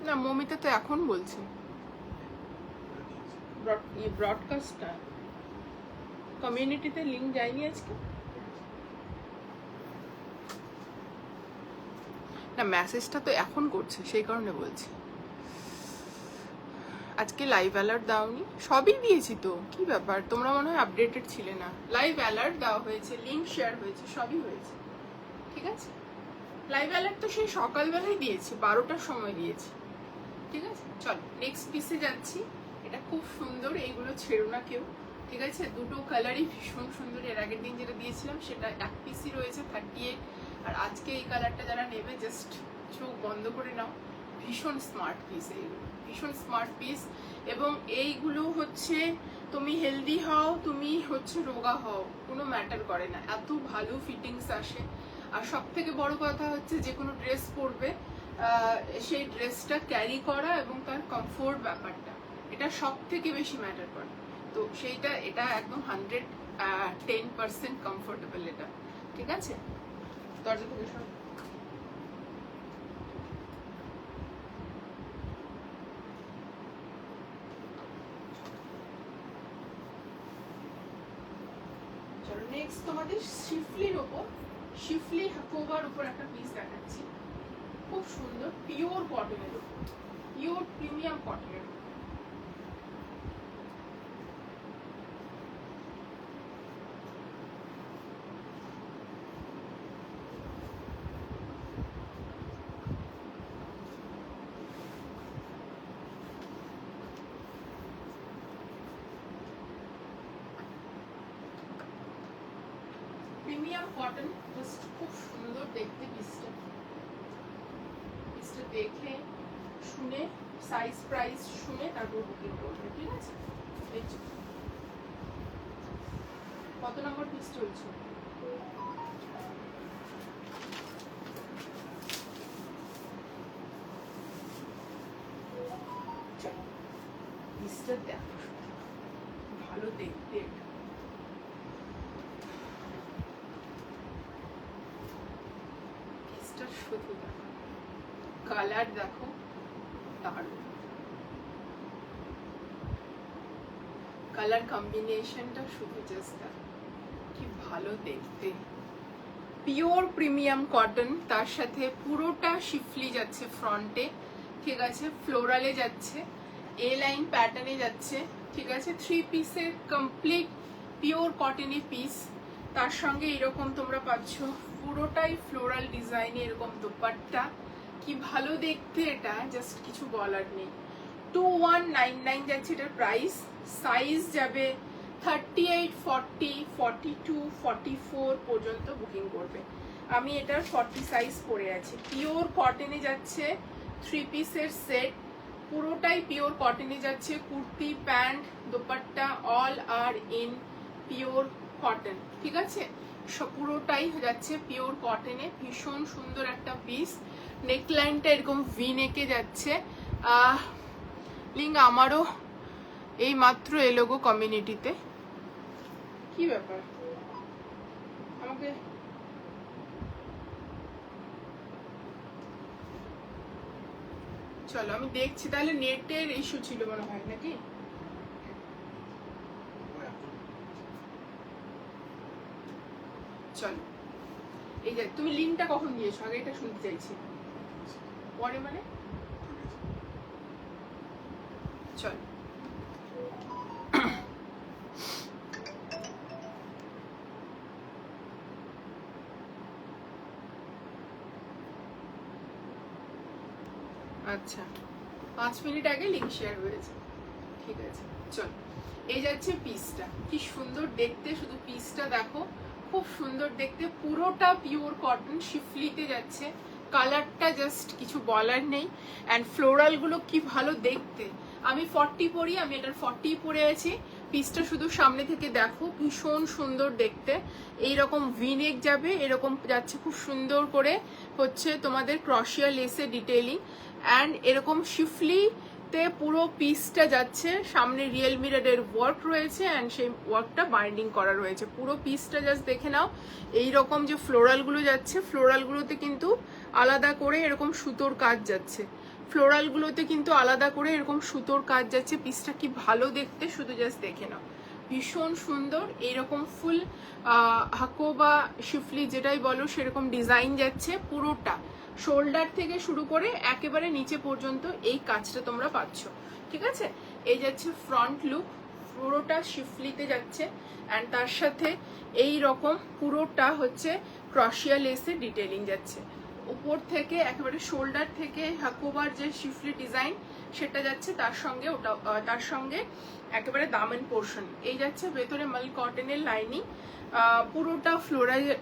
না? মমিতা তো এখন বলছে ব্রডকাস্টটা, কমিউনিটিতে লিঙ্ক যায়নি আজকে না, মেসেজটা তো এখন করছে সেই কারণে বলছি। আজকে লাইভ অ্যালার্ট দাওনি? সবই দিয়েছি তো, কি ব্যাপার, তোমরা মনে হয় আপডেটেড ছিলে না। লাইভ অ্যালার্ট দেওয়া হয়েছে, লিঙ্ক শেয়ার হয়েছে, সবই হয়েছে, ঠিক আছে? লাইভ অ্যালার্ট তো সেই সকালবেলায় দিয়েছি, 12টার সময় দিয়েছি, ঠিক আছে? চলো নেক্সট পিসে যাচ্ছি। এটা খুব সুন্দর, এইগুলো ছেড়ো না কেউ, ঠিক আছে? দুটো কালারই ভীষণ সুন্দর। এর আগের দিন যেটা দিয়েছিলাম সেটা এক পিসই রয়েছে 38, আর আজকে এই কালারটা যারা নেবে জাস্ট চোখ বন্ধ করে নাও। ভীষণ স্মার্ট পিস, এইগুলো ভীষণ স্মার্ট পিস। এবং এইগুলো হচ্ছে তুমি হেলদি হও, তুমি হচ্ছে রোগা হও, কোনো ম্যাটার করে না, এত ভালো ফিটিংস আসে। আর সব থেকে বড় কথা হচ্ছে যে কোনো ড্রেস পরবে, সেই ড্রেসটা ক্যারি করা এবং তার কমফোর্ট ব্যাপারটা, এটা সব থেকে বেশি ম্যাটার করে। তো সেইটা, এটা একদম 110% কমফোর্টেবল এটা, ঠিক আছে? দরজা থেকে সব নেক্সট তোমাদের শিফলির উপর, শিফলি হাকোবার উপর একটা পিস দেখাচ্ছি, খুব সুন্দর, পিওর কটনের উপর, পিওর প্রিমিয়াম কটনের উপর। প্রিমিয়াম কটন, জাস্ট খুব সুন্দর দেখতে পিসটা। পিসটা দেখে শুনে সাইজ প্রাইস শুনে তারপর বুকিং করবে, ঠিক আছে? কত নম্বর পিস চলছে? পিসটা দেখো, ভালো দেখতে, শুধু দেখো, কালার দেখো, দারুণ কালার কম্বিনেশনটা, শুধু জাস্ট দেখো কি ভালো দেখতে। পিওর প্রিমিয়াম কটন, তার সাথে পুরোটা শিফলি যাচ্ছে ফ্রন্টে, ঠিক আছে? ফ্লোরালে যাচ্ছে, এ লাইন প্যাটার্নে যাচ্ছে, ঠিক আছে? 3 পিসের কমপ্লিট পিওর কটনের পিস। তার সঙ্গে এরকম তোমরা পাচ্ছ পুরোটাই ফ্লোরাল ডিজাইনে এরকম দোপাট্টা, কি ভালো দেখতে, এটা জাস্ট কিছু বলার নেই। 2199 যাচ্ছে এটার প্রাইস। সাইজ যাবে 38, 40, 42, 44 পর্যন্ত বুকিং করবে। আমি এটার 40 সাইজ পরে আছি। পিওর কটনে যাচ্ছে, 3 পিসের সেট, পুরোটাই পিওর কটনে যাচ্ছে। Kurti, pant, dupatta all are in pure cotton, ঠিক আছে? পুরোটাই যাচ্ছে পিওর কটনে, ভীষণ সুন্দর একটা পিস। নেকলাইনটা এরকম ভি নেকে যাচ্ছে। লিঙ্ক আমারও এই মাত্র এলো গো কমিউনিটিতে, কি ব্যাপার আমাকে চলো আমি দেখছি, তাহলে নেটের ইস্যু ছিল মনে হয় নাকি? চলো এই যে তুমি লিঙ্কটা কখন দিয়েছো, আগে এটা শুনতে চাইছি। পরে মানে চল আচ্ছা 5 মিনিট আগে লিঙ্ক শেয়ার হয়েছে, ঠিক আছে? চল এই যাচ্ছে পিসটা, কি সুন্দর দেখতে, শুধু পিসটা দেখো, খুব সুন্দর দেখতে, পুরোটা পিওর কটন শিফলিতে যাচ্ছে। কালারটা জাস্ট কিছু বলার নেই। অ্যান্ড ফ্লোরাল গুলো কি ভালো দেখতে। আমি 40 পরি, আমি এটার 40 পরে আছি। পিসটা শুধু সামনে থেকে দেখো, ভীষণ সুন্দর দেখতে। এইরকম ভিনেক যাবে, এরকম যাচ্ছে খুব সুন্দর করে হচ্ছে তোমাদের ক্রশিয়া লেসে ডিটেইলিং, অ্যান্ড এরকম শিফলিতে পুরো পিসটা যাচ্ছে। সামনে রিয়েল মিররের ওয়ার্ক রয়েছে, অ্যান্ড সেই ওয়ার্কটা বাইন্ডিং করা রয়েছে। পুরো পিসটা জাস্ট দেখে নাও। এইরকম যে ফ্লোরালগুলো যাচ্ছে, ফ্লোরালগুলোতে কিন্তু আলাদা করে এরকম সুতোর কাজ যাচ্ছে। ফ্লোরালগুলোতে কিন্তু আলাদা করে এরকম সুতোর কাজ যাচ্ছে। পিসটা কি ভালো দেখতে, শুধু জাস্ট দেখে নাও, ভীষণ সুন্দর। এইরকম ফুল হাকো বা শিফলি যেটাই বলো সেরকম ডিজাইন যাচ্ছে পুরোটা, শোল্ডার থেকে শুরু করে একেবারে নিচে পর্যন্ত এই কাজটা তোমরা পাচ্ছ। ঠিক আছে, এই যাচ্ছে ফ্রন্ট লুক, পুরোটা শিফলিতে যাচ্ছে, অ্যান্ড তার সাথে এই রকম পুরোটা হচ্ছে ক্রশিয়া লেসে ডিটেইলিং যাচ্ছে। উপর থেকে একেবারে শোল্ডার থেকে হাকোবার যে শিফলি ডিজাইন সেটা যাচ্ছে, তার সঙ্গে ওটা তার সঙ্গে একেবারে দামেন পোর্শন এই যাচ্ছে। ভেতরে মাল কটনের লাইনিং, পুরোটা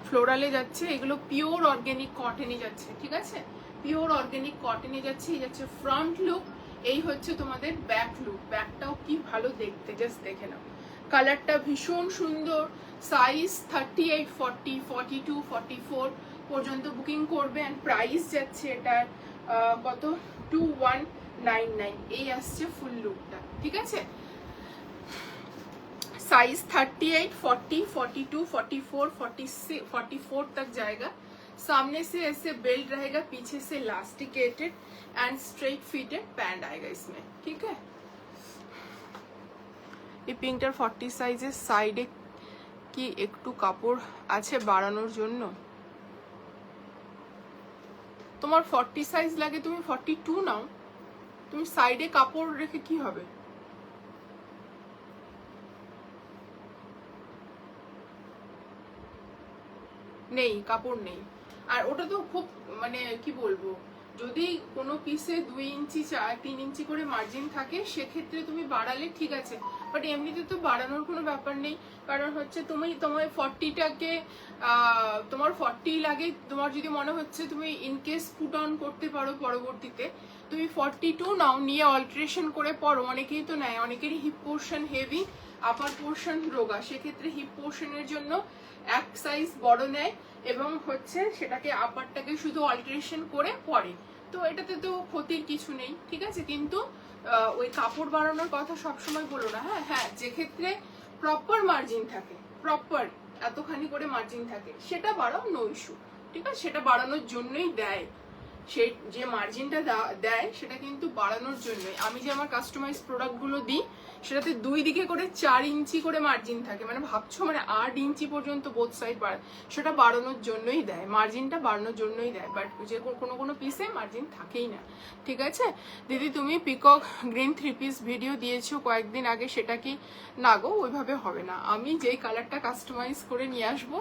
ফ্লোরালে যাচ্ছে। এগুলো পিওর অর্গানিক কটনে যাচ্ছে। ঠিক আছে, পিওর অর্গানিক কটনে যাচ্ছে। এই যাচ্ছে ফ্রন্ট লুক। এই হচ্ছে তোমাদের ব্যাক লুক। ব্যাকটাও কি ভালো দেখতে, জাস্ট দেখে নাও। কালারটা ভীষণ সুন্দর। সাইজ 38, 40, 42, 44 পর্যন্ত বুকিং করবে। অ্যান্ড প্রাইস যাচ্ছে এটার কত, 2199। এই আসছে ফুল লুকটা। ঠিক আছে, साइज 38, 40, 42, 44, 46, 44 तक जाएगा। सामने से ऐसे बेल्ट रहेगा, पीछे से elasticated and straight fitted pant आएगा इसमें। ठीक है, ये पिंकটার 40 সাইজের সাইডে কি একটু কাপড় আছে বাড়ানোর জন্য? তোমার 40 সাইজ লাগে, তুমি 42 নাও। তুমি সাইডে কাপড় রেখে কি হবে? নেই, কাপড় নেই। আর ওটা তো খুব মানে কি বলবো, যদি কোনো পিসে 2 ইঞ্চি 3 ইঞ্চি করে মার্জিন থাকে সেক্ষেত্রে তুমি বাড়ালে ঠিক আছে, বাট এমনিতে তো বাড়ানোর কোনো ব্যাপার নেই। কারণ হচ্ছে তোমার 40টাকে তোমার 40 লাগে, তোমার যদি মনে হচ্ছে তুমি ইনকেস পুট অন করতে পারো পরবর্তীতে, তুমি 42 নাও, নিয়ে অল্টারেশন করে পরো। অনেকেই তো নেয়, অনেকেরই hip portion heavy, upper portion রোগা, সেক্ষেত্রে হিপ পোর্শনের জন্য এক সাইজ বড় নেয় এবং হচ্ছে সেটাকে আপারটাকে শুধু অল্টারেশন করে পরে। তো এটাতে তো ক্ষতির কিছু নেই। ঠিক আছে, কিন্তু ওই কাপড় বাড়ানোর কথা সবসময় বলো না। হ্যাঁ হ্যাঁ, যে ক্ষেত্রে প্রপার মার্জিন থাকে, প্রপার এতখানি করে মার্জিন থাকে, সেটা বাড়াও, নো ইস্যু। ঠিক আছে, সেটা বাড়ানোর জন্যই দেয়। সে যে মার্জিনটা দেয় সেটা কিন্তু বাড়ানোর জন্যই। আমি যে আমার কাস্টমাইজ প্রোডাক্টগুলো দিই সেটাতে 2 দিকে করে 4 ইঞ্চি করে মার্জিন থাকে, মানে ভাবছো মানে 8 ইঞ্চি পর্যন্ত বোথ সাইড বাড়ে, সেটা বাড়ানোর জন্যই দেয়, মার্জিনটা বাড়ানোর জন্যই দেয়। বাট যে কোনো পিসে মার্জিন থাকেই না। ঠিক আছে দিদি, তুমি পিকক গ্রিন 3 পিস ভিডিও দিয়েছো কয়েকদিন আগে, সেটা কি? না গো, ওইভাবে হবে না। আমি যেই কালারটা কাস্টমাইজ করে নিয়ে আসবো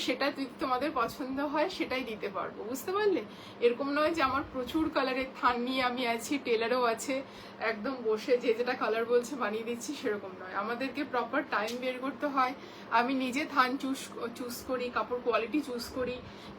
সেটা যদি তোমাদের পছন্দ হয় সেটাই দিতে পারবো, বুঝতে পারলে? এরকম নয় যে আমার প্রচুর কালারের থান নিয়ে আমি আছি, টেলারও আছে, একদম বসে যে যেটা কালার বলছে বানিয়ে দিচ্ছি, সেরকম নয়। আমাদেরকে প্রপার টাইম বের করতে হয়। আমি নিজে থান চুজ করি, কাপড় কোয়ালিটি চুজ করি,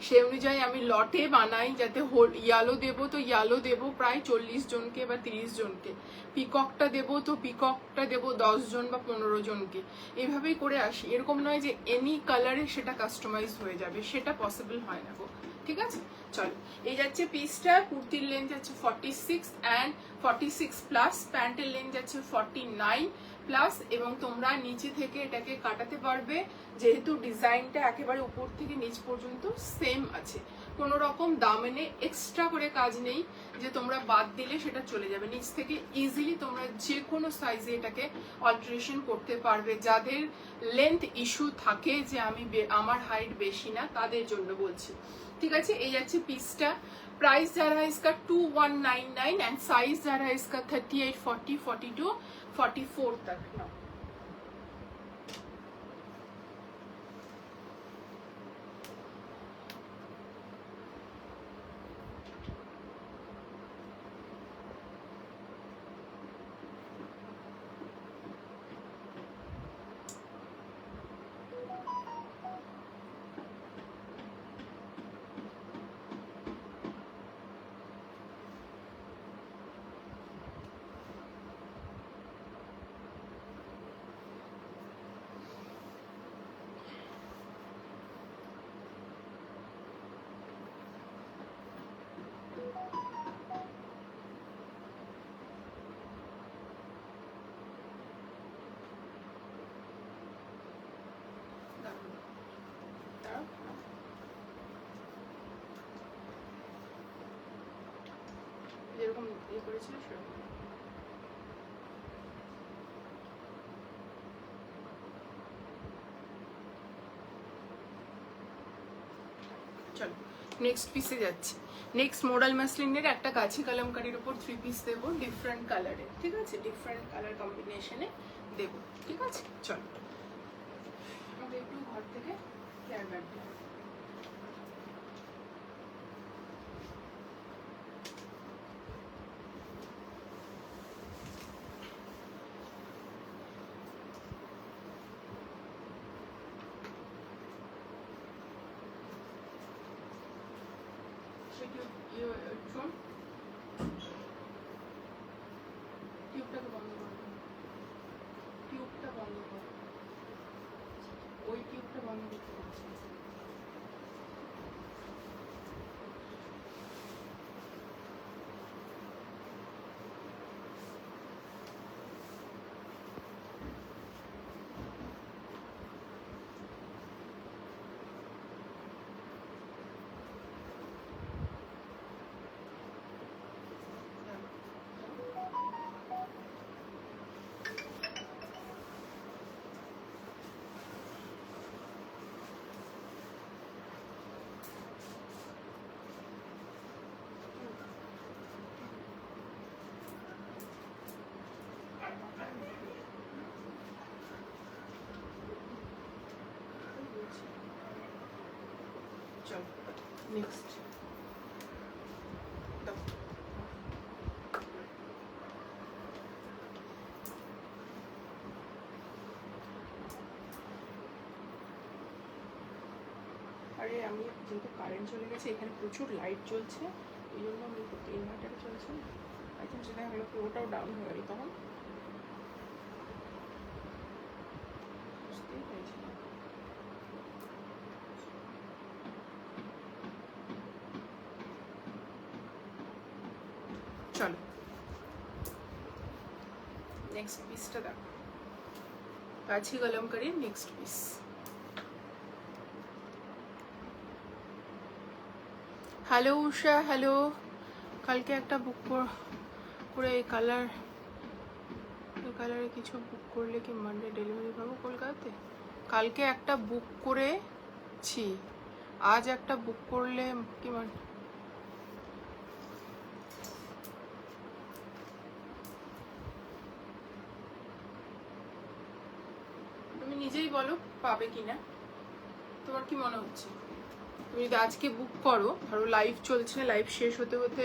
সে অনুযায়ী আমি লটে বানাই, যাতে ইয়ালো দেবো তো ইয়ালো দেবো প্রায় 40 জনকে বা 30 জনকে, পিককটা দেবো তো পিককটা দেবো 10 জন বা 15 জনকে, এভাবেই করে আসি। এরকম নয় যে এনি কালারে সেটা কাস্টমাইজ হয়ে যাবে, সেটা পসিবল হয় না গো। ঠিক আছে, চলো এই যাচ্ছে পিসটা। কুর্তির লেন্থ যাচ্ছে 46 অ্যান্ড 46 প্লাস, প্যান্টের লেন্থ যাচ্ছে 49 প্লাস, এবং তোমরা নিচে থেকে এটাকে কাটাতে পারবে, যেহেতু ডিজাইনটা একেবারে উপর থেকে নিচ পর্যন্ত সেম আছে। কোনো রকম দামেনে এক্সট্রা করে কাজ নেই যে তোমরা বাদ দিলে সেটা চলে যাবে। নিচ থেকে ইজিলি তোমরা যে কোনো সাইজে এটাকে অল্টারেশন করতে পারবে। যাদের লেন্থ ইস্যু থাকে যে আমার হাইট বেশি না, তাদের জন্য বলছি। ठीक है, ये যাচ্ছে পিসটা। प्राइस जा रहा है इसका 2199 एंड साइज जा रहा है इसका 38, 40, 42, 44 तक ना। ইয়ে করেছিল সেরকম। চলো নেক্সট পিসে যাচ্ছি। নেক্সট মডাল মাসলিনের একটা কাছি কালামকারীর উপর 3 পিস দেবো, ডিফারেন্ট কালারে, ঠিক আছে, ডিফারেন্ট কালার কম্বিনেশনে দেবো, ঠিক আছে। চলো আমাকে একটু ঘর থেকে হেয়ার ব্যান্ড দিই। টিউবটাকে বন্ধ করো, টিউবটা বন্ধ করো, ওই টিউবটা বন্ধ করতে পারছি। চলো নেক্সট আরে আমি যেহেতু কারেন্ট চলে গেছে, এখানে প্রচুর লাইট জ্বলছে, এই জন্য আমি ইনভার্টার চলছে না, আই থিঙ্ক সেটা হলো পুরোটাও ডাউন হয়ে গেল, তখন বুঝতেই পেরেছিলাম। চলো নেক্সট পিসটা দেখো, কাছি কলমকারীর নেক্সট পিস। হ্যালো উষা, হ্যালো। কালকে একটা বুক করে এই কালারে কিছু বুক করলে কি মানডে ডেলিভারি পাবো কলকাতাতে? কালকে একটা বুক করেছি, আজ একটা বুক করলে কি তুমি নিজেই বলো পাবে কিনা, তোমার কি মনে হচ্ছে? তুমি যদি আজকে বুক করো, ধরো লাইভ চলছে, লাইভ শেষ হতে হতে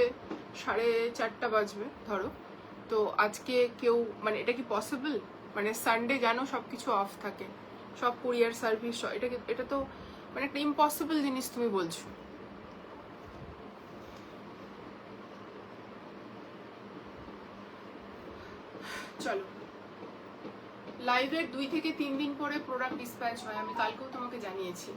4:30 বাজবে ধরো, তো আজকে কেউ মানে এটা কি পসিবল? মানে সানডে জানো সব কিছু অফ থাকে, সব কুরিয়ার সার্ভিস, এটা তো মানে একটা ইম্পসিবল জিনিস তুমি বলছো। চলো লাইভের 2 থেকে 3 দিন পরে প্রোডাক্ট ডিসপ্যাচ হয়, আমি কালকেও তোমাকে জানিয়েছি।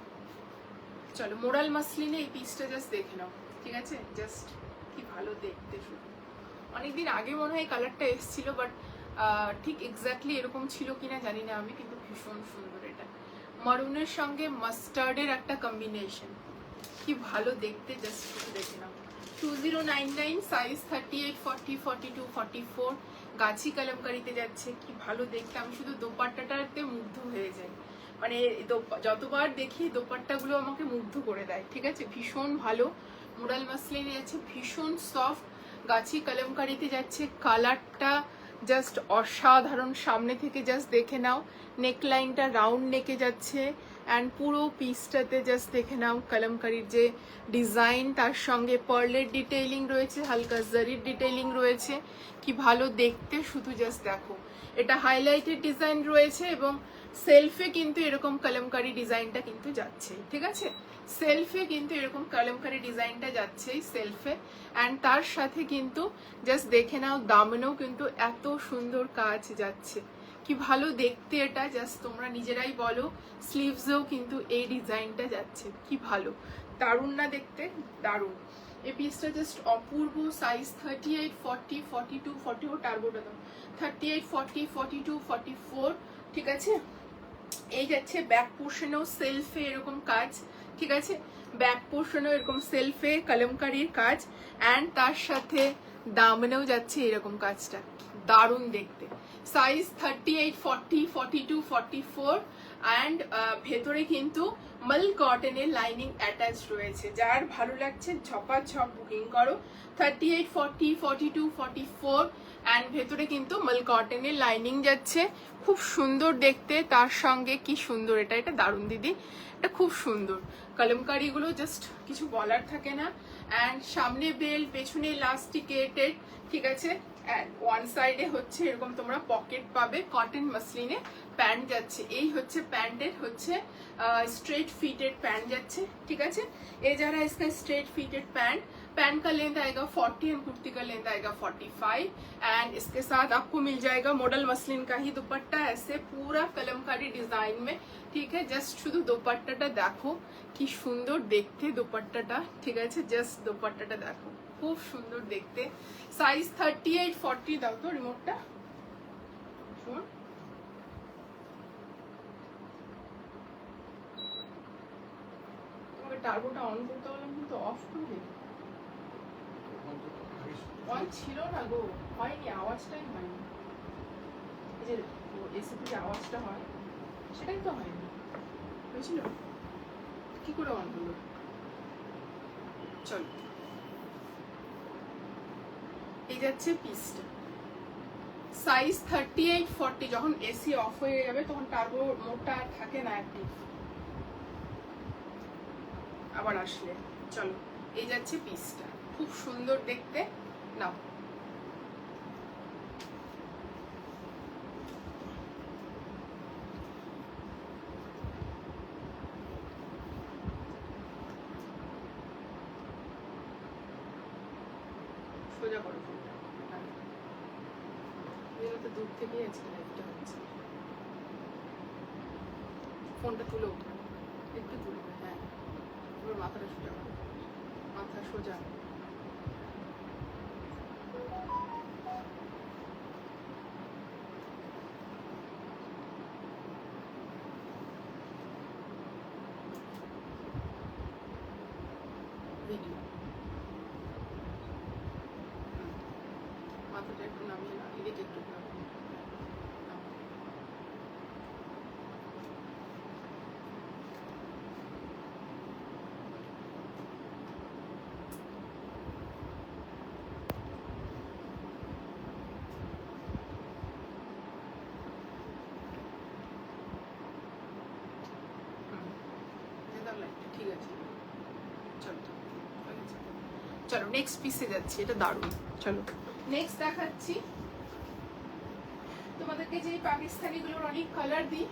চলো মোরাল মাসলিনে এই পিসটা জাস্ট দেখে নাও, ঠিক আছে? জাস্ট কি ভালো দেখতে, শুধু অনেকদিন আগে মনে হয় কালারটা এসেছিল, বাট ঠিক এক্স্যাক্টলি এরকম ছিল কিনা জানি না আমি, কিন্তু ভীষণ সুন্দর। এটা মারুনের সঙ্গে মাস্টার্ডের একটা কম্বিনেশন, কি ভালো দেখতে, জাস্ট শুধু দেখে নাও। 2099 সাইজ 38, 40, 42, 44 গাছি কালামকারিতে যাচ্ছে, কি ভালো দেখতে। আমি শুধু দোপাট্টাটাতে মুগ্ধ হয়ে যাই, মানে যতবার দেখি দোপাট্টাগুলো আমাকে মুগ্ধ করে দেয়, ঠিক আছে? ভীষণ ভালো মোরাল মাসলিনে যাচ্ছে, ভীষণ সফট গাছি কালামকারিতে যাচ্ছে। কালারটা জাস্ট অসাধারণ, সামনে থেকে জাস্ট দেখে নাও, নেকলাইনটা রাউন্ড নেকে যাচ্ছে, অ্যান্ড পুরো পিসটাতে জাস্ট দেখে নাও কালামকারির যে ডিজাইন, তার সঙ্গে পার্লের ডিটেইলিং রয়েছে, হালকা জারির ডিটেইলিং রয়েছে, কি ভালো দেখতে, শুধু জাস্ট দেখো। এটা হাইলাইটেড ডিজাইন রয়েছে এবং সেলফে কিন্তু এরকম কলমকারি ডিজাইনটা কিন্তু যাচ্ছে, ঠিক আছে? সেলফে কিন্তু এরকম কলমকারি ডিজাইনটা যাচ্ছেই সেলফে, অ্যান্ড তার সাথে কিন্তু জাস্ট দেখে নাও দামনেও কিন্তু এত সুন্দর কাজ যাচ্ছে, কি ভালো দেখতে এটা, জাস্ট তোমরা নিজেরাই বলো। স্লিভসেও কিন্তু এই ডিজাইনটা যাচ্ছে, কি ভালো, দারুণ না দেখতে? দারুণ। এই পিসটা জাস্ট অপূর্ব। সাইজ 38, 40, 42, 44 টার্বোটা দাও, 38, 40, 42, 44, ঠিক আছে? এই যাচ্ছে ব্যাক পোর্শনেও সেলফে এরকম কাজ, ঠিক আছে? ব্যাক পোর্শনেও এরকম সেলফে কলমকারির কাজ, অ্যান্ড তার সাথে দামনেও যাচ্ছে এরকম কাজটা, দারুণ দেখতে। সাইজ 38, 40, 42, 44 অ্যান্ড ভেতরে কিন্তু মাল কটনের লাইনিং অ্যাটাচ রয়েছে। যার ভালো লাগছে ঝপাঝপ বুকিং করো। 38, 40, 42, 44 অ্যান্ড ভেতরে কিন্তু মাল কটনের লাইনিং যাচ্ছে, খুব সুন্দর দেখতে। তার সঙ্গে কি সুন্দর, এটা দারুণ দিদি, এটা খুব সুন্দর। কলমকারিগুলো জাস্ট কিছু বলার থাকে না। অ্যান্ড সামনে বেল, পেছনে ইলাস্টিকেটেড, ঠিক আছে। অ্যান্ড ওয়ান সাইডে হচ্ছে এরকম তোমরা পকেট পাবে, কটন মাসলিনে প্যান্ট যাচ্ছে। এই হচ্ছে প্যান্টের হচ্ছে स्ट्रेट फिटेड पैंट जाच्छे, ठीक है। ये जरा इसका स्ट्रेट फिटेड पैंट, पैंट का लेंथ आएगा 40 एंड कुर्ती का लेंथ आएगा 45 एंड इसके साथ आपको मिल जाएगा मॉडल मसलिन का ही दुपट्टा, ऐसे पूरा कलमकारी डिजाइन में, ठीक है। जस्ट शुद्ध दुपट्टाटा देखो कि सुंदर देखते दुपट्टाटा, ठीक है। जस्ट दुपट्टाटा देखो खूब सुंदर देखते। साइज 38, 40 दाओ तो रिमोटटा শুন। টার্বোটা অন করতে বললাম কিন্তু অফ করে অন ছিল না গো, হয়নি, আওয়াজটাই হয়নি। এই যে এসিতে যে আওয়াজটা হয় সেটাই তো হয়নি, বুঝলো? কি করে অন হলো? চলো, এই যাচ্ছে পিসটা। সাইজ 38, 40। যখন এসি অফ হয়ে যাবে তখন টার্বো মোডটা আর থাকে না অ্যাক্টিভ, আবার আসলে। চলো, এই যাচ্ছে পিসটা, খুব সুন্দর দেখতে। নাও, সোজা করো ফোনটা, তো দূর থেকেই আজকে লাইভটা হচ্ছে। ফোনটা তুলো, একটু তুলবে, হ্যাঁ। এবার মাথাটা সোজা করো, মাথা সোজা। ভিডিও মাথাটা একটু নামিয়ে না, এদিকে একটু নামিয়ে। ঠিক আছে, চলো চলো নেক্সট পিসে যাচ্ছি, এটা দারুণ। চলো নেক্সট দেখাচ্ছি তোমাদেরকে, যে পাকিস্তানি গুলোর অনেক কালার দিই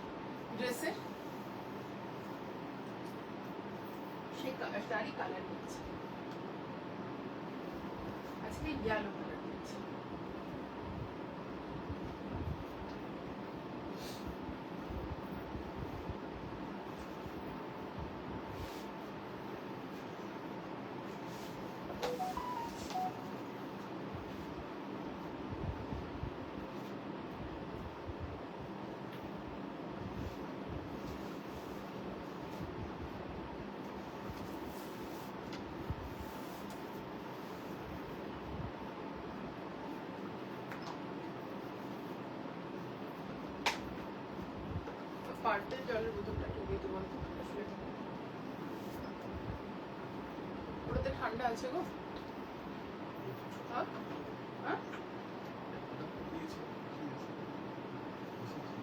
ড্রেসের, সেই কালারটারই কালার দিচ্ছি আজকে। ইয়েলো কালার দিচ্ছি, পার্পেল জলের বোতলটা একটু দিয়ে দেবো, ওটাতে ঠান্ডা আছে গো।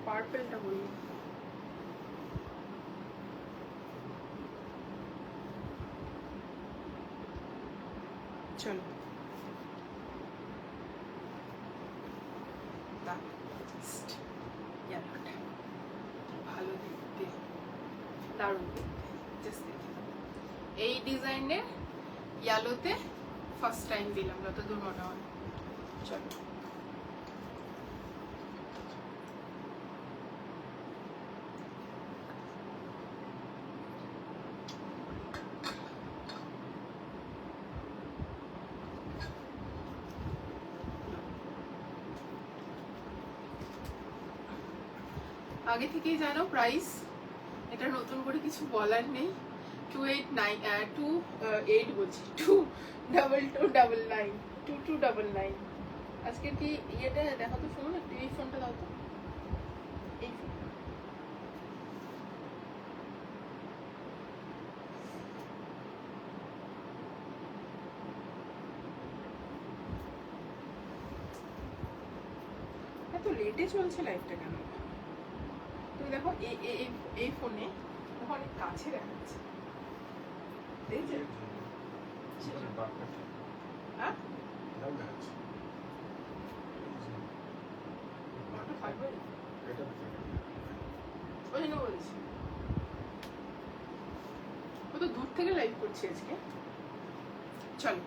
পার্পেলটা বলি, চলো ভালো দেখতে, দারুণ দেখতে। জাস্ট দেখে এই ডিজাইনের ইয়েলোতে ফার্স্ট টাইম দিলাম, যতদূর মনে হয়। চলো আগে থেকেই জানো প্রাইস, এটা নতুন করে কিছু বলার নেই। 28 বলছি 2299 2299 আজকে কি ইয়েটা দেখো তো, শুনুন একটু এই ফোনটা দাও তো, এই ফোন। এত লেটে চলছে লাইফটা কেন? তুমি দেখো এই ফোনে দেখো অনেক কাছে দেখাচ্ছে, দেখছো? হ্যাঁ ওই জন্য বলছি, ও তো দূর থেকে লাইভ করছে আজকে। চলো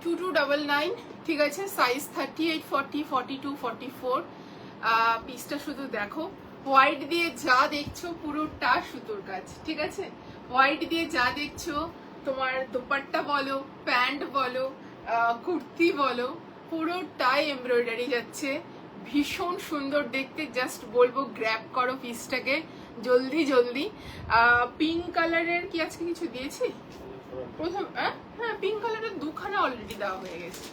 2299, ঠিক আছে, সাইজ 38, 40, 42, 44। পিসটা শুধু দেখো, হোয়াইট দিয়ে যা দেখছো পুরোটা সুতোর কাজ, ঠিক আছে? হোয়াইট দিয়ে যা দেখছো, তোমার দোপাট্টা বলো, প্যান্ট বলো, কুর্তি বলো, পুরোটাই এমব্রয়ডারি যাচ্ছে, ভীষণ সুন্দর দেখতে। জাস্ট বলবো গ্র্যাব করো পিসটাকে জলদি জলদি। পিঙ্ক কালারের কি আজকে কিছু দিয়েছি প্রথম? হ্যাঁ, পিঙ্ক কালারের দুখানা অলরেডি দেওয়া হয়ে গেছে।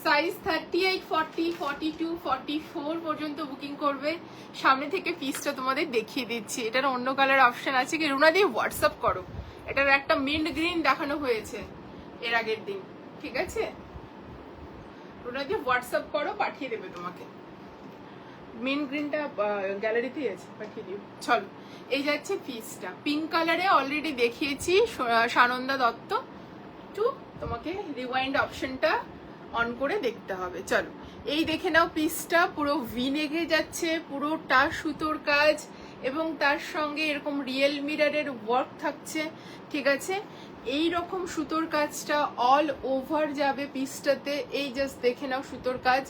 সাইজ 38, 40, 42, 44 পর্যন্ত বুকিং করবে। সামনে থেকে পিসটা তোমাদের দেখিয়ে দিচ্ছি। এটার অন্য কালার অপশন আছে কি? রুনা দিয়ে হোয়াটসঅ্যাপ করো। এটার একটা মিন্ট গ্রিন দেখানো হয়েছে এর আগের দিন, ঠিক আছে? রুনা দিয়ে হোয়াটসঅ্যাপ করো, পাঠিয়ে দেবে তোমাকে। মিন্ট গ্রিনটা গ্যালারিতেই আছে, পাঠিয়ে দিও। চলো, এই যাচ্ছে পিসটা পিঙ্ক কালারে, অলরেডি দেখিয়েছি সানন্দা দত্ত। একটু তোমাকে রিওয়াইন্ড অপশনটা অন করে দেখতে হবে। চলো, এই দেখে নাও পিসটা পুরো ভি নেকে যাচ্ছে, পুরোটা সুতোর কাজ এবং তার সঙ্গে এরকম রিয়েল মিররের ওয়ার্ক থাকছে, ঠিক আছে? এই রকম সুতোর কাজটা অল ওভার যাবে পিসটাতে। এই জাস্ট দেখে নাও সুতোর কাজ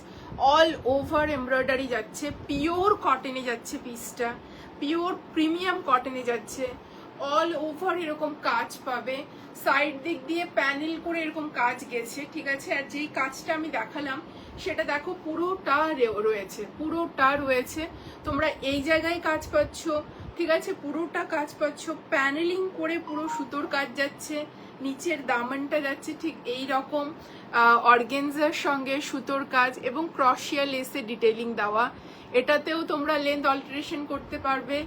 অল ওভার এমব্রয়ডারি যাচ্ছে, পিওর কটনে যাচ্ছে পিসটা, পিওর প্রিমিয়াম কটনে যাচ্ছে, অল ওভার এরকম কাজ পাবে। সাইড দিক দিয়ে প্যানেল করে এরকম কাজ গেছে, ঠিক আছে? আর যেই কাজটা আমি দেখালাম সেটা দেখো পুরোটা রয়েছে, পুরোটা রয়েছে। তোমরা এই জায়গায় কাজ পাচ্ছ, ঠিক আছে? পুরোটা কাজ পাচ্ছ, প্যানেলিং করে পুরো সুতোর কাজ যাচ্ছে, নিচের দামনটা যাচ্ছে ঠিক এই রকম অর্গেনজার সঙ্গে সুতোর কাজ এবং ক্রশিয়া লেসে ডিটেইলিং দেওয়া। এটাতেও তোমরা লেন্থ অল্টারেশন করতে পারবে।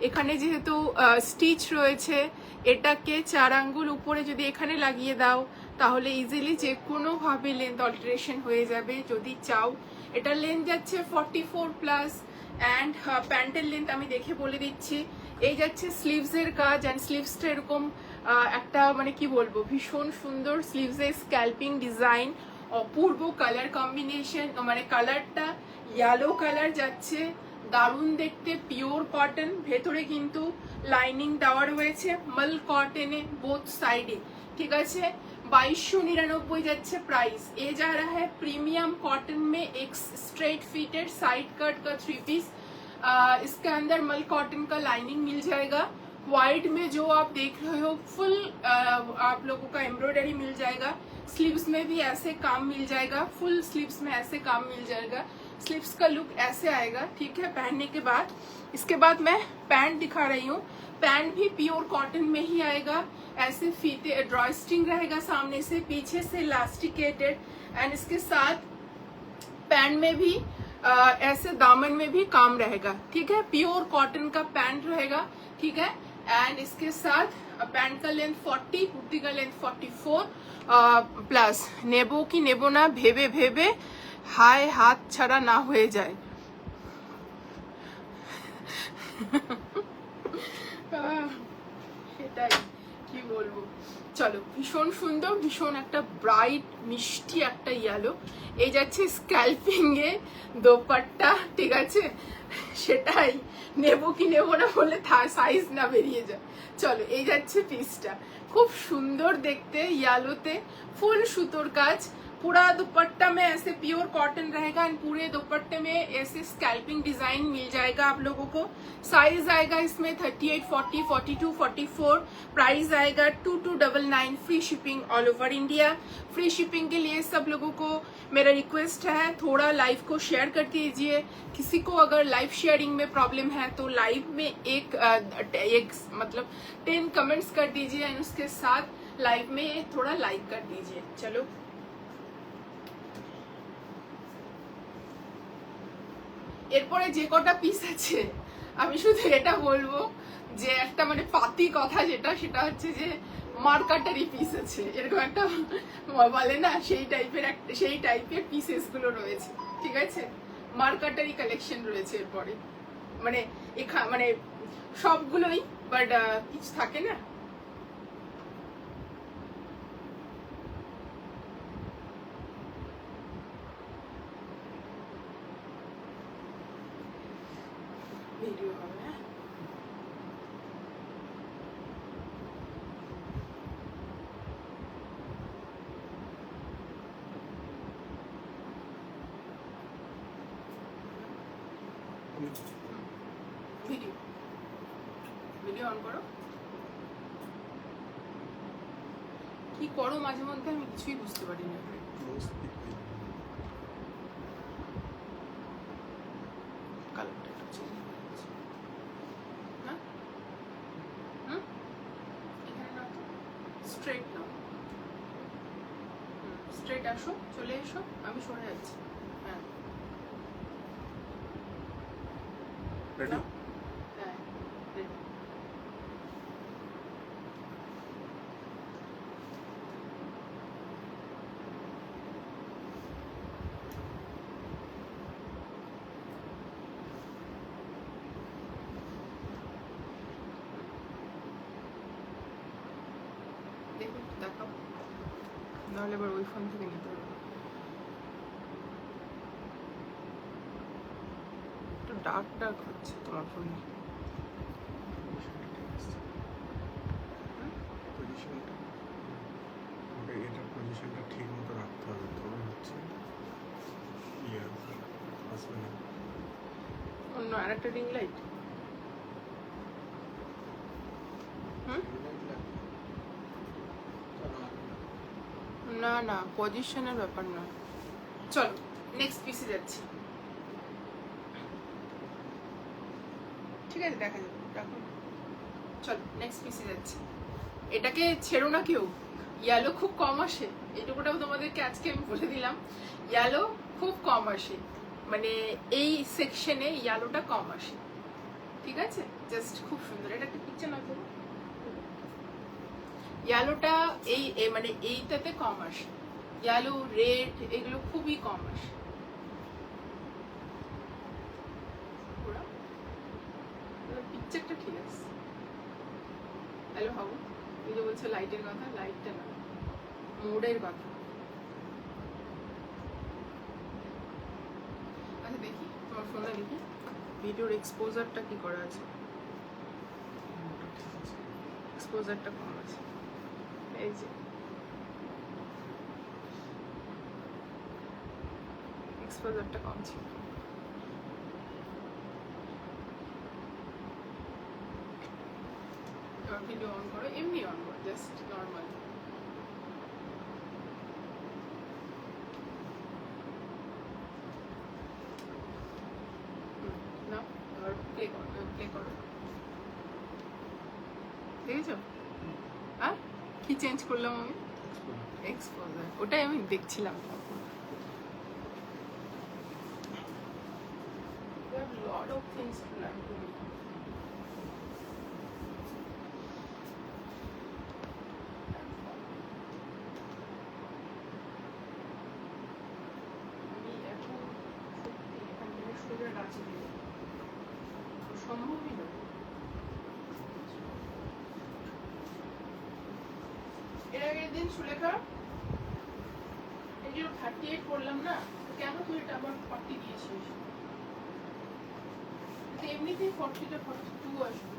এখানে যেহেতু স্টিচ রয়েছে, এটাকে 4 আঙ্গুল উপরে যদি এখানে লাগিয়ে দাও তাহলে ইজিলি যে কোনোভাবে লেন্থ অল্টারেশন হয়ে যাবে যদি চাও। এটার লেন্থ যাচ্ছে 44+, অ্যান্ড প্যান্টের লেন্থ আমি দেখে বলে দিচ্ছি। এই যাচ্ছে স্লিভসের কাজ, অ্যান্ড স্লিভসটা এরকম একটা মানে কি বলবো, ভীষণ সুন্দর স্লিভসের স্ক্যাল্পিং ডিজাইন, অপূর্ব কালার কম্বিনেশন, মানে কালারটা ইয়েলো কালার যাচ্ছে, দারুণ দেখতে, পিওর কটন। ভেতরে কিন্তু লাইনিং দেওয়া রয়েছে মাল कॉटन बोथ साइडे, ठीक है। 2299 যাচ্ছে प्राइस। ये जा रहा है प्रीमियम कॉटन में एक स्ट्रेट फिटेड साइड कट का 3 पीस। इसके अंदर मल कॉटन का लाइनिंग मिल जाएगा। व्हाइट में जो आप देख रहे हो फुल आप लोगों का एम्ब्रॉयडरी मिल जाएगा। स्लीव्स में भी ऐसे काम मिल जाएगा, फुल स्लीव्स में ऐसे काम मिल जाएगा। स्लीव्स का लुक ऐसे आएगा, ठीक है, पहनने के बाद। इसके बाद मैं पैंट दिखा रही हूँ। पैंट भी प्योर कॉटन में ही आएगा, ऐसे फीते ड्रॉस्टिंग रहेगा, सामने से पीछे से इलास्टिकेटेड, एंड इसके साथ पैंट में भी ऐसे दामन में भी काम रहेगा, ठीक है। प्योर कॉटन का पैंट रहेगा, ठीक है। एंड इसके साथ पैंट का लेंथ 40, कुर्ती का लेंथ 44+। नेबो की नेबो ना भेबे भेबे हाय हाथ छड़ा ना হয়ে যায়। সেটাই, কি বলবো। চলো, ভীষণ সুন্দর, ভীষণ একটা ব্রাইট মিষ্টি একটা ইয়েলো। এই যাচ্ছে স্ক্যাল্পিং এ দোপাট্টা, ঠিক আছে। সেটাই, নেবো কি নেবো না বলে সাইজ না বেরিয়ে যায়। চলো, এই যাচ্ছে পিসটা, খুব সুন্দর দেখতে, ইয়েলোতে ফুল সুতোর কাজ। पूरा दुपट्टा में ऐसे प्योर कॉटन रहेगा, एंड पूरे दुपट्टे में ऐसे स्कैल्पिंग डिजाइन मिल जाएगा आप लोगों को। साइज आएगा इसमें 38, 40, 42, 44। प्राइस आएगा 2299। Free shipping all over India. Free shipping के लिए सब लोगों को मेरा रिक्वेस्ट है, थोड़ा लाइव को शेयर कर दीजिए। किसी को अगर लाइव शेयरिंग में प्रॉब्लम है तो लाइव में एक मतलब 10 कमेंट्स कर दीजिए, एंड उसके साथ लाइव में थोड़ा लाइक कर दीजिए। चलो, এরপরে যে কটা পিস আছে আমি শুধু এটা বলবো যে একটা মানে পাতি কথা যেটা, সেটা হচ্ছে যে মার্কাটারি পিস আছে, এরকম একটা বলে না, সেই টাইপের পিসেস গুলো রয়েছে, ঠিক আছে? মার্কাটারি কালেকশন রয়েছে এরপরে, মানে মানে সবগুলোই, বাট কিছু থাকে না। ভিডিও হবে, হ্যাঁ ভিডিও ভিডিও অন করো। কি করো মাঝে মধ্যে আমি কিছুই বুঝতে পারি না। কালারটা একটু চেঞ্জ হয়ে গেছে না? এখানে না, স্ট্রেট নাও, স্ট্রেট আসো, চলে এসো, আমি সরে যাচ্ছি। হ্যাঁ নাও, হ্যাঁ ready। দেখুন দেখাও, নাহলে এবার ওই ফোন থেকে নিতে হবে। একটু ডার্ক ডার্ক হচ্ছে তোমার ফোনে। পজিশনটা ঠিক মতো রাখতে হবে, তবে হচ্ছে অন্য আরেকটা রিং লাইট, না না পজিশনের ব্যাপার না। চলো নেক্সট পিসে যাচ্ছি, ঠিক আছে? দেখা যাবে, রাখো। চলো নেক্সট পিসে যাচ্ছি। এটাকে ছেড়ো না কেউ, ইয়ালো খুব কম আসে, এটুকুটাও তোমাদেরকে আজকে আমি বলে দিলাম। ইয়ালো খুব কম আসে, মানে এই সেকশনে ইয়ালোটা কম আসে, ঠিক আছে? জাস্ট খুব সুন্দর, এটা একটা পিকচার না করো, ইয়ালোটা এই মানে এইটাতে কম আসে, ইয়ালো রেড এগুলো খুবই কম আসে। পিকচারটা ঠিক আছে। হ্যালো হাবু, তুমি যে বলছো লাইটের কথা, লাইটটা না, মোডের কথা। আচ্ছা দেখি তোমার ফোনটা, দেখি ভিডিওর এক্সপোজারটা কি করা আছে, এক্সপোজারটা কম আছে, এই যে এক্সপোজারটা কম ছিল। এবার ভিডিও অন করো, এমনি অন করো, জাস্ট নর্মাল। না এবার প্লে করো, প্লে করো, দেখেছো? হ্যাঁ কি চেঞ্জ করলাম আমি? এক্সপোজার, ওটাই আমি দেখছিলাম তখন। There are a lot of things to learn to me. আমি এখন সত্যি এখান থেকে সোজা রাঁচি দিয়ে সম্ভবই নয়। এর আগের দিন সুলেখা এই যে 38 করলাম না, কেন তুই এটা আবার 40 দিয়েছিস? এমনিতেই 40টা 42 আসবে,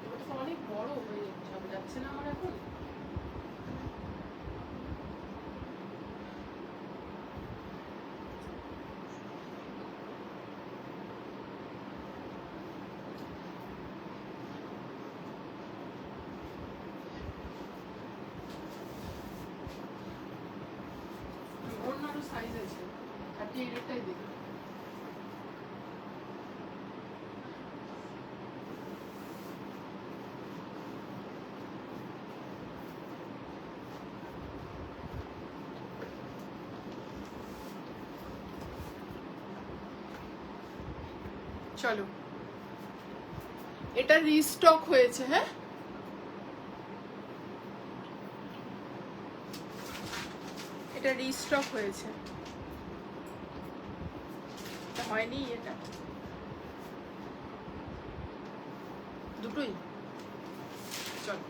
এটা তো অনেক বড় হয়ে যাচ্ছে না আমার এখন। অন্য আরো সাইজ আছে, 38টাই দেখি। চলো, এটা রিস্টক হয়েছে। হ্যাঁ, এটা রিস্টক হয়েছে, হয়নি এটা দুটোই। চলো,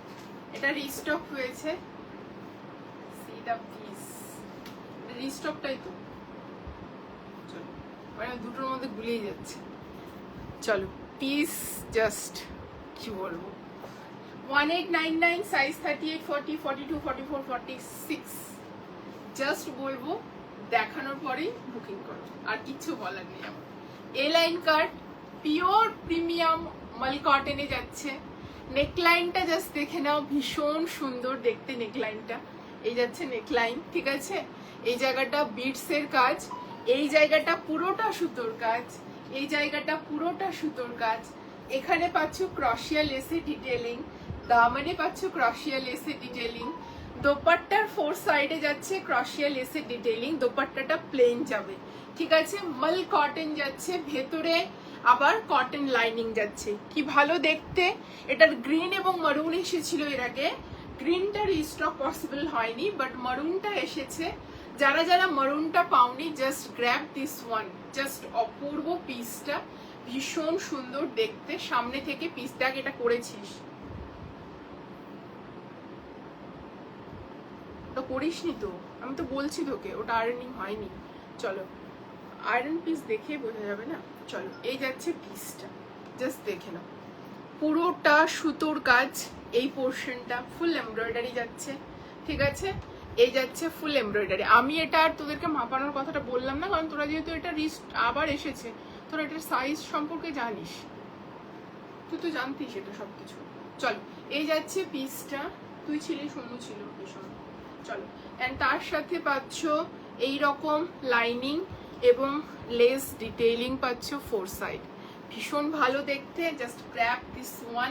এটা রিস্টক হয়েছে, সি দা পিস, রিস্টকটাই তো। চলো, মানে দুটোর মধ্যে গুলিয়ে যাচ্ছে। চলো, পিস জাস্ট কি বলবো, 1899, সাইজ 38, 40, 42, 44, 46। জাস্ট বলবো দেখানোর পরেই বুকিং করো, আর কিচ্ছু বলার নেই আমার। এ লাইন কাট, পিওর প্রিমিয়াম মাল কটনে যাচ্ছে। নেকলাইনটা জাস্ট দেখে নাও, ভীষণ সুন্দর দেখতে নেকলাইনটা। এই যাচ্ছে নেকলাইন, ঠিক আছে। এই জায়গাটা বিটস এর কাজ, এই জায়গাটা পুরোটা সুতোর কাজ, এই জায়গাটা পুরোটা সুতোর কাজ। এখানে পাচ্ছ ক্রশিয়া লেসে ডিটেলিং, দামানে পাচ্ছ ক্রশিয়া লেসে ডিটেলিং। দোপাট্টার ফোর সাইডে যাচ্ছে ক্রশিয়া লেসে ডিটেলিং, দোপাট্টাটা প্লেন যাবে, ঠিক আছে। মাল কটন যাচ্ছে, ভেতরে আবার কটন লাইনিং যাচ্ছে, কি ভালো দেখতে। এটার গ্রিন এবং মারুন এসেছিল এর আগে, গ্রিনটা রিস্টক পসিবল হয়নি, বাট মারুনটা এসেছে। যারা যারা মারুনটা পাওনি, just grab this one, just অপূর্ব পিসটা, ভীষণ সুন্দর দেখতে। সামনে থেকে পিসটা এটা করেছিস, ওটা করিসনি তো, আমি তো বলছি তোকে ওটা আয়রনিং হয়নি। চলো, আয়রন পিস দেখে বোঝা যাবে না। চলো, এই যাচ্ছে পিসটা, জাস্ট দেখে নাও, পুরোটা সুতোর কাজ। এই পোর্শনটা ফুল এমব্রয়ডারি যাচ্ছে, ঠিক আছে। এই যাচ্ছে ফুল এমব্রয়ডারি। আমি এটা আর তোদেরকে মাপানোর কথাটা বললাম না, কারণ তোরা যেহেতু এটা আবার এসেছে, তোরা এটার সাইজ সম্পর্কে জানিস, তুই তো জানতিস এটা সবকিছু। চলো, এই যাচ্ছে পিসটা, তুই ছিলি, সোনু ছিল ভীষণ। চলো, এন্ড তার সাথে পাচ্ছ এই রকম লাইনিং এবং লেস ডিটেইলিং পাচ্ছ ফোর সাইড, ভীষণ ভালো দেখতে। জাস্ট গ্র্যাব দিস ওয়ান,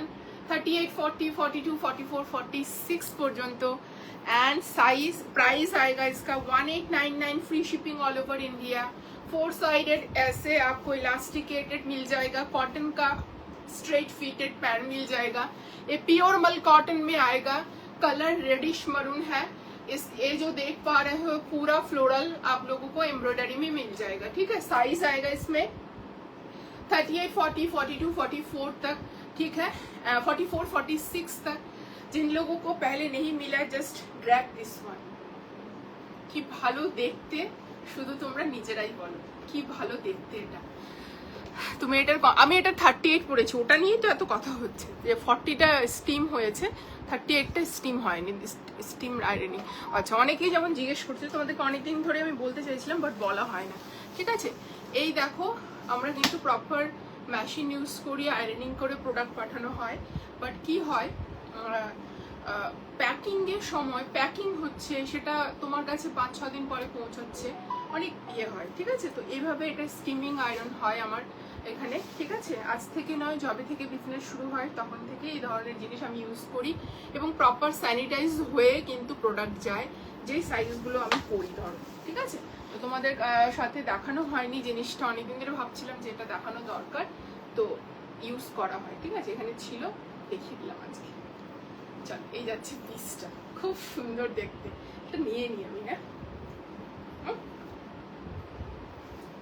38, 40, 42, 44, 46 পর্যন্ত। एंड साइज प्राइस आएगा इसका 1899, free shipping all over India. Four sided ऐसे आपको इलास्टिकेटेड मिल जाएगा, कॉटन का स्ट्रेट फिटेड पैंट मिल जाएगा। ये प्योर मल कॉटन में आएगा, कलर रेडिश मरून है। इस ये जो देख पा रहे हो पूरा फ्लोरल आप लोगों को एम्ब्रॉयडरी में मिल जाएगा, ठीक है। साइज आएगा इसमें 38, 40, 42, 44 तक, ठीक है, 44, 46 तक। जिन लोगों को पहले नहीं मिला, जस्ट ग्रैब दिस वन। কি ভালো দেখতে, শুধু তোমরা নিজেরাই বলো কি ভালো দেখতে এটা। তুমি এটার, আমি এটা 38 পড়েছি, ওটা নিয়েই তো এত কথা হচ্ছে যে 40টা স্টিম হয়েছে, 38টা স্টিম হয়নি, স্টিম আয়রনি। আচ্ছা, অনেকেই যেমন জিজ্ঞেস করছে, তোমাদেরকে অনেকদিন ধরে আমি বলতে চাইছিলাম বাট বলা হয় না, ঠিক আছে। এই দেখো, আমরা কিন্তু প্রপার মেশিন ইউজ করি, আয়রনিং করে প্রোডাক্ট পাঠানো হয়, বাট কি হয়, প্যাকিং এর সময় প্যাকিং হচ্ছে, সেটা তোমার কাছে 5-6 দিন পরে পৌঁছচ্ছে, অনেক ইয়ে হয়, ঠিক আছে। তো এইভাবে এটা স্টিমিং আয়রন হয় আমার এখানে, ঠিক আছে। আজ থেকে নয়, যবে থেকে বিজনেস শুরু হয় তখন থেকে এই ধরনের জিনিস আমি ইউজ করি, এবং প্রপার স্যানিটাইজ হয়ে কিন্তু প্রোডাক্ট যায়, যেই সাইজগুলো আমি করি ধরো, ঠিক আছে। তো তোমাদের সাথে দেখানো হয়নি জিনিসটা, অনেকদিন ধরে ভাবছিলাম যে এটা দেখানো দরকার, তো ইউজ করা হয়, ঠিক আছে। এখানে ছিল, দেখিয়ে দিলাম আজকে। চল, এই যাচ্ছে পিসটা, খুব সুন্দর দেখতে, এটা নিয়ে নি আমি। হ্যাঁ,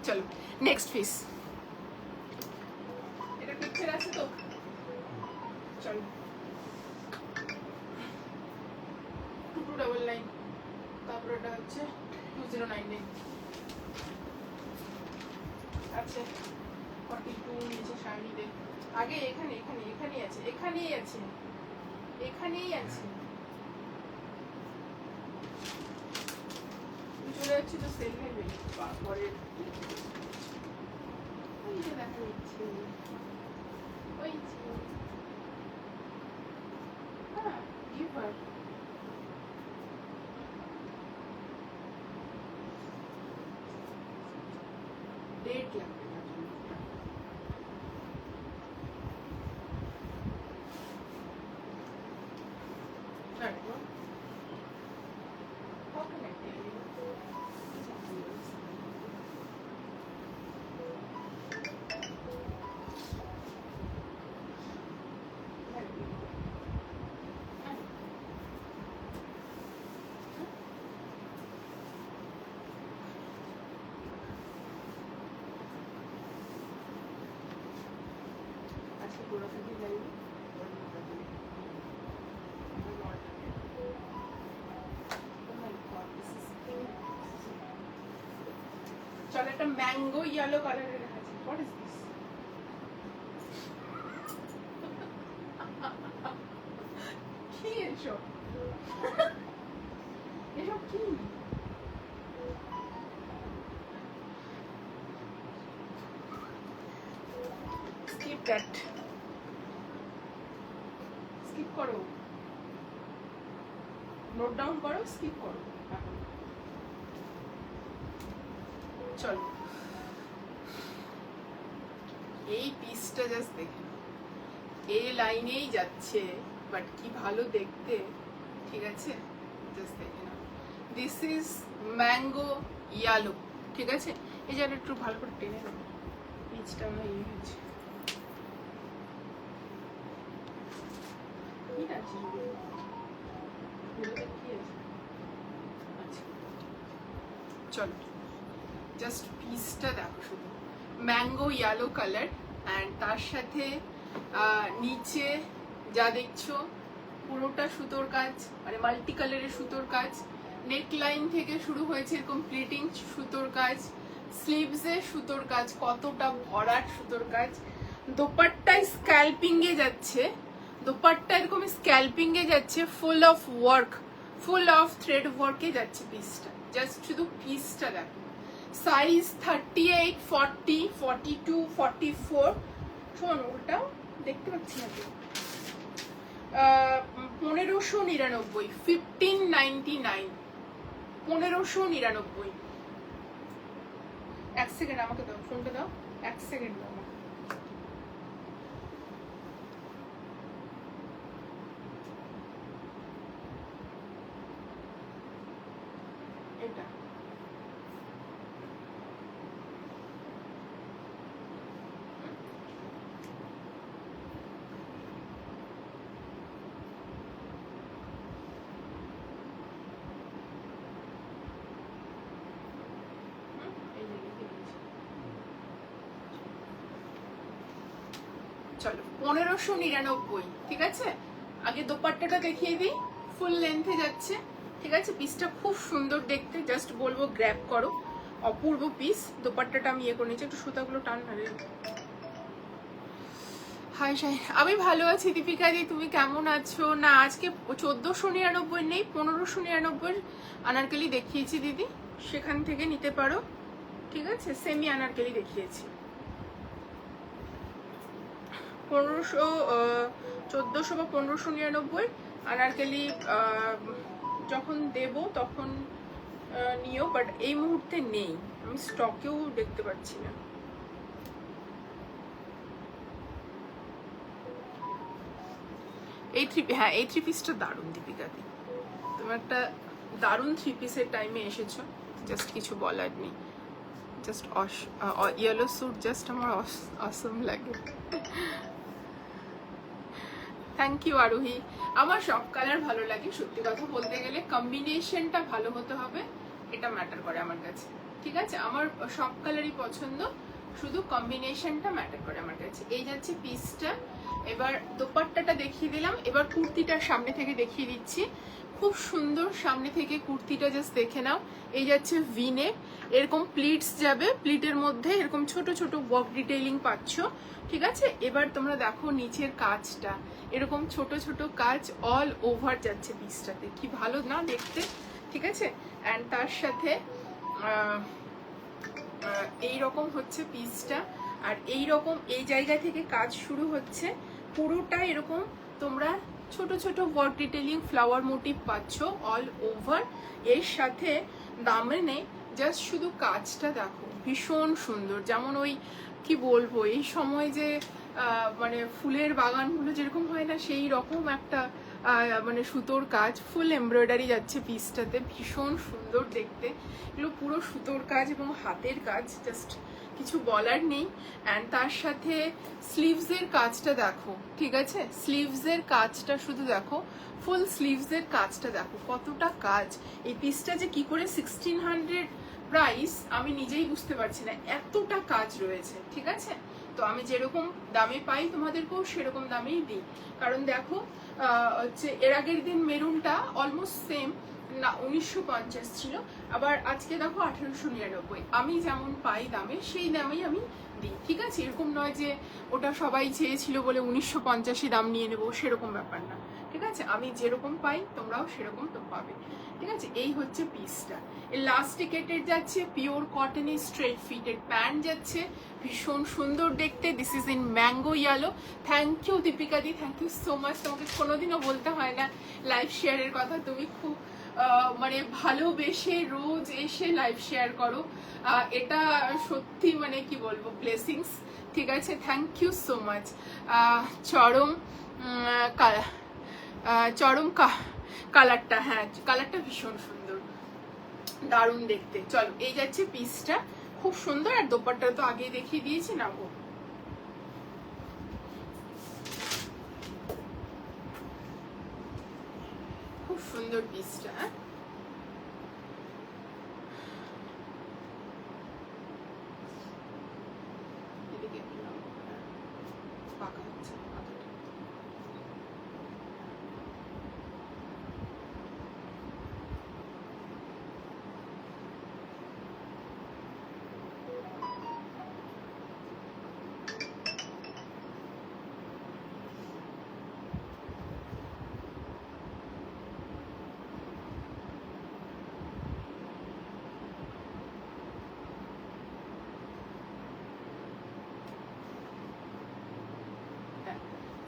চলো নেক্সট পিস। এটা পিকচার আছে তো, চলো। 2299, তারপর এটা হচ্ছে 2099 আছে, 42 নিচে শাড়ি দেখ। আগে এখানে এখানে এখানেই আছে, এখানেই আছে, এখানেই আছে। চলে যাচ্ছি তো সেল নেবে পরে, ওই যে দেখা যাচ্ছে, ওই হ্যাঁ, গিভার ডেট লাগবে না। করে থাকি লাইভে। চল একটা ম্যাঙ্গো ইয়েলো কালারের আছে। What is this? কি এসব? এসব কি? স্কিপ দ্যাট, স্কিপ করো, নোট ডাউন করো, স্কিপ করো। চলো এই পিসটা জাস্ট দেখে নাও, এই লাইনেই যাচ্ছে, বাট কি ভালো দেখতে, ঠিক আছে? জাস্ট দেখে নাও, দিস ইজ ম্যাঙ্গো ইয়েলো, ঠিক আছে? এই যেন একটু ভালো করে টেনে নাও, পিচটা আমার ইয়ে হয়েছে। কি আছে? আচ্ছা চলো জাস্ট পিসটা দেখো, শুধু ম্যাঙ্গো ইয়েলো কালার, অ্যান্ড তার সাথে নিচে যা দেখছো পুরোটা সুতোর কাজ, মানে মাল্টি কালারের সুতোর কাজ। নেক লাইন থেকে শুরু হয়েছে এরকম প্লিটিং সুতোর কাজ, স্লিভসে সুতোর কাজ, কতটা ভরাট সুতোর কাজ। দোপাট্টায় স্ক্যাল্পিং এ যাচ্ছে, দোপাট্টা এরকম স্ক্যাল্পিং এ যাচ্ছে, full of work, full of thread ওয়ার্কে যাচ্ছে পিসটা। জাস্ট শুধু পিসটা দেখো, সাইজ 38, 40, 42, 44। শোন ওটাও দেখতে পাচ্ছি না তো। 1599, 1599, 1599। এক সেকেন্ড আমাকে দাও, ফোনটা দাও, এক সেকেন্ড দাও আমাকে। এটা চলো 1599, ঠিক আছে? আগে দোপাট্টাটা দেখিয়ে দিই, ফুল লেন্থে যাচ্ছে, ঠিক আছে? পিসটা খুব সুন্দর দেখতে, জাস্ট বলবো গ্র্যাব করো, অপূর্ব পিস। দোপাট্টাটা আমি ইয়ে করে নিচ্ছি, একটু সুতাগুলো টান না রে। হাই সাই, আমি ভালো আছি দীপিকা দি, তুমি কেমন আছো? না আজকে 1499 নেই, 1599 আনারকলি দেখিয়েছি দিদি, সেখান থেকে নিতে পারো, ঠিক আছে? সেমি আনারকলি দেখিয়েছি। 1400 বা 1599 আনারকলি যখন দেব তখন নিও, বাট এই মুহূর্তে নেই, আমি স্টকেও দেখতে পাচ্ছি না। এই থ্রি পিসটা দারুণ দীপিকাদি, তুমি একটা দারুণ থ্রি পিসের টাইমে এসেছো, জাস্ট কিছু বলার নেই। জাস্ট ইয়েলো স্যুট জাস্ট আমার অসম লাগে। থ্যাংক ইউ আরোহী। আমার সব কালার ভালো লাগে, সত্যি কথা বলতে গেলে কম্বিনেশনটা ভালো হতে হবে, এটা ম্যাটার করে আমার কাছে, ঠিক আছে? আমার সব কালারই পছন্দ, শুধু কম্বিনেশনটা ম্যাটার করে আমার কাছে। এই যাচ্ছে পিসটা, এবার দোপাট্টাটা দেখিয়ে দিলাম, এবার কুর্তিটার সামনে থেকে দেখিয়ে দিচ্ছি। খুব সুন্দর সামনে থেকে কুর্তিটা জাস্ট দেখে নাও। এই যাচ্ছে ভিনে, এরকম প্লিটস যাবে, প্লিটের মধ্যে এরকম ছোট ছোট ওয়ার্ক ডিটেইলিং পাচ্ছ, ঠিক আছে? এবার তোমরা দেখো নিচের কাজটা, এরকম ছোট ছোট কাজ অল ওভার যাচ্ছে পিসটাতে, কি ভালো না দেখতে, ঠিক আছে? অ্যান্ড তার সাথে এইরকম হচ্ছে পিসটা, আর এইরকম এই জায়গা থেকে কাজ শুরু হচ্ছে, পুরোটা এরকম তোমরা ছোট ছোট ওয়ার্ক ডিটেইলিং ফ্লাওয়ার মোটিভ পাচ্ছ অল ওভার। এর সাথে দামনে জাস্ট শুধু কাজটা দেখো, ভীষণ সুন্দর। যেমন ওই কি বলবো, এই সময় যে মানে ফুলের বাগানগুলো যেরকম হয় না, সেই রকম একটা মানে সুতোর কাজ, ফুল এমব্রয়ডারি যাচ্ছে পিসটাতে, ভীষণ সুন্দর দেখতে। এগুলো পুরো সুতোর কাজ এবং হাতের কাজ, জাস্ট কিছু বলার নেই। অ্যান্ড তার সাথে স্লিভসের কাজটা দেখো, ঠিক আছে? স্লিভসের কাজটা শুধু দেখো, ফুল স্লিভসের কাজটা দেখো, কতটা কাজ। এই পিসটা যে কি করে 1600 প্রাইস আমি নিজেই বুঝতে পারছি না, এতটা কাজ রয়েছে, ঠিক আছে? তো আমি যেরকম দামে পাই তোমাদেরকেও সেরকম দামেই দিই। কারণ দেখো হচ্ছে এর আগের দিন মেরুনটা অলমোস্ট সেম না 1950 ছিল, আবার আজকে দেখো 1899। আমি যেমন পাই দামে সেই দামেই আমি দিই, ঠিক আছে? এরকম নয় যে ওটা সবাই চেয়েছিল বলে 1950 দাম নিয়ে নেবো, সেরকম ব্যাপার না, ঠিক আছে? আমি যেরকম পাই তোমরাও সেরকম তো পাবে, ঠিক আছে? এই হচ্ছে পিসটা। এর লাস্ট কেটের যাচ্ছে পিওর কটনের স্ট্রেট ফিটের প্যান্ট যাচ্ছে, ভীষণ সুন্দর দেখতে। This is in mango yellow. Thank you Deepika di, thank you so much. তোমাকে কোনোদিনও বলতে হয় না লাইভ শেয়ারের কথা, তুমি খুব মানে ভালোবেসে রোজ এসে লাইভ শেয়ার করো, এটা সত্যি মানে কি বলবো ব্লেসিংস, ঠিক আছে? Thank you so much. চরম চরম কালারটা, হ্যাঁ কালারটা ভীষণ সুন্দর, দারুণ দেখতে। চলো এই যাচ্ছে পিসটা, খুব সুন্দর। আর দোপাট্টা তো আগেই দেখিয়ে দিয়েছি না গো। খুব সুন্দর পিসটা, হ্যাঁ এদিকে পাকা হচ্ছে পাতাটা।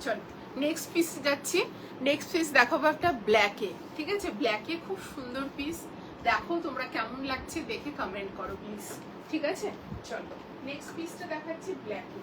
চলো নেক্সট পিস যাচ্ছি। নেক্সট পিস দেখাবো একটা ব্ল্যাকে, ঠিক আছে? ব্ল্যাকে খুব সুন্দর পিস, দেখো তোমরা কেমন লাগছে দেখে কমেন্ট করো প্লিজ, ঠিক আছে? চলো নেক্সট পিসটা দেখাচ্ছি ব্ল্যাকে।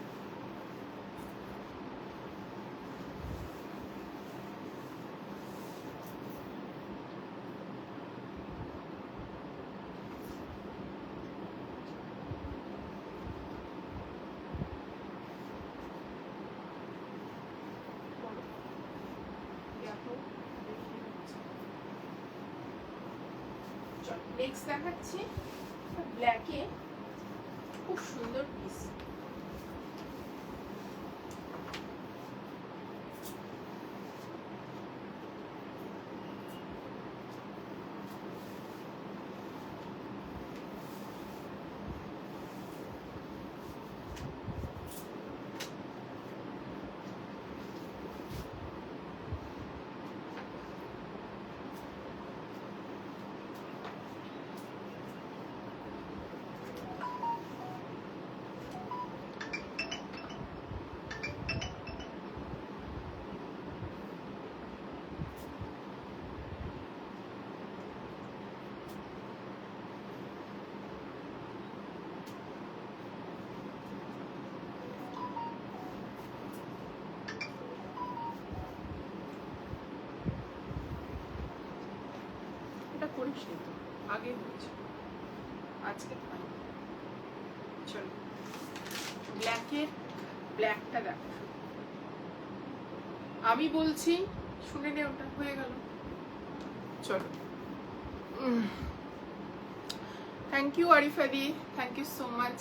নেক্সট দেখাচ্ছি ব্ল্যাকে, খুব সুন্দর পিস। করিস নি তো, আগে হয়েছে, আজকে চলো ব্ল্যাকের ব্ল্যাকটা দেখো। আমি বলছি শুনে নে, ওটা হয়ে গেল। চলো থ্যাংক ইউ আরিফাদি, থ্যাংক ইউ সো মাচ।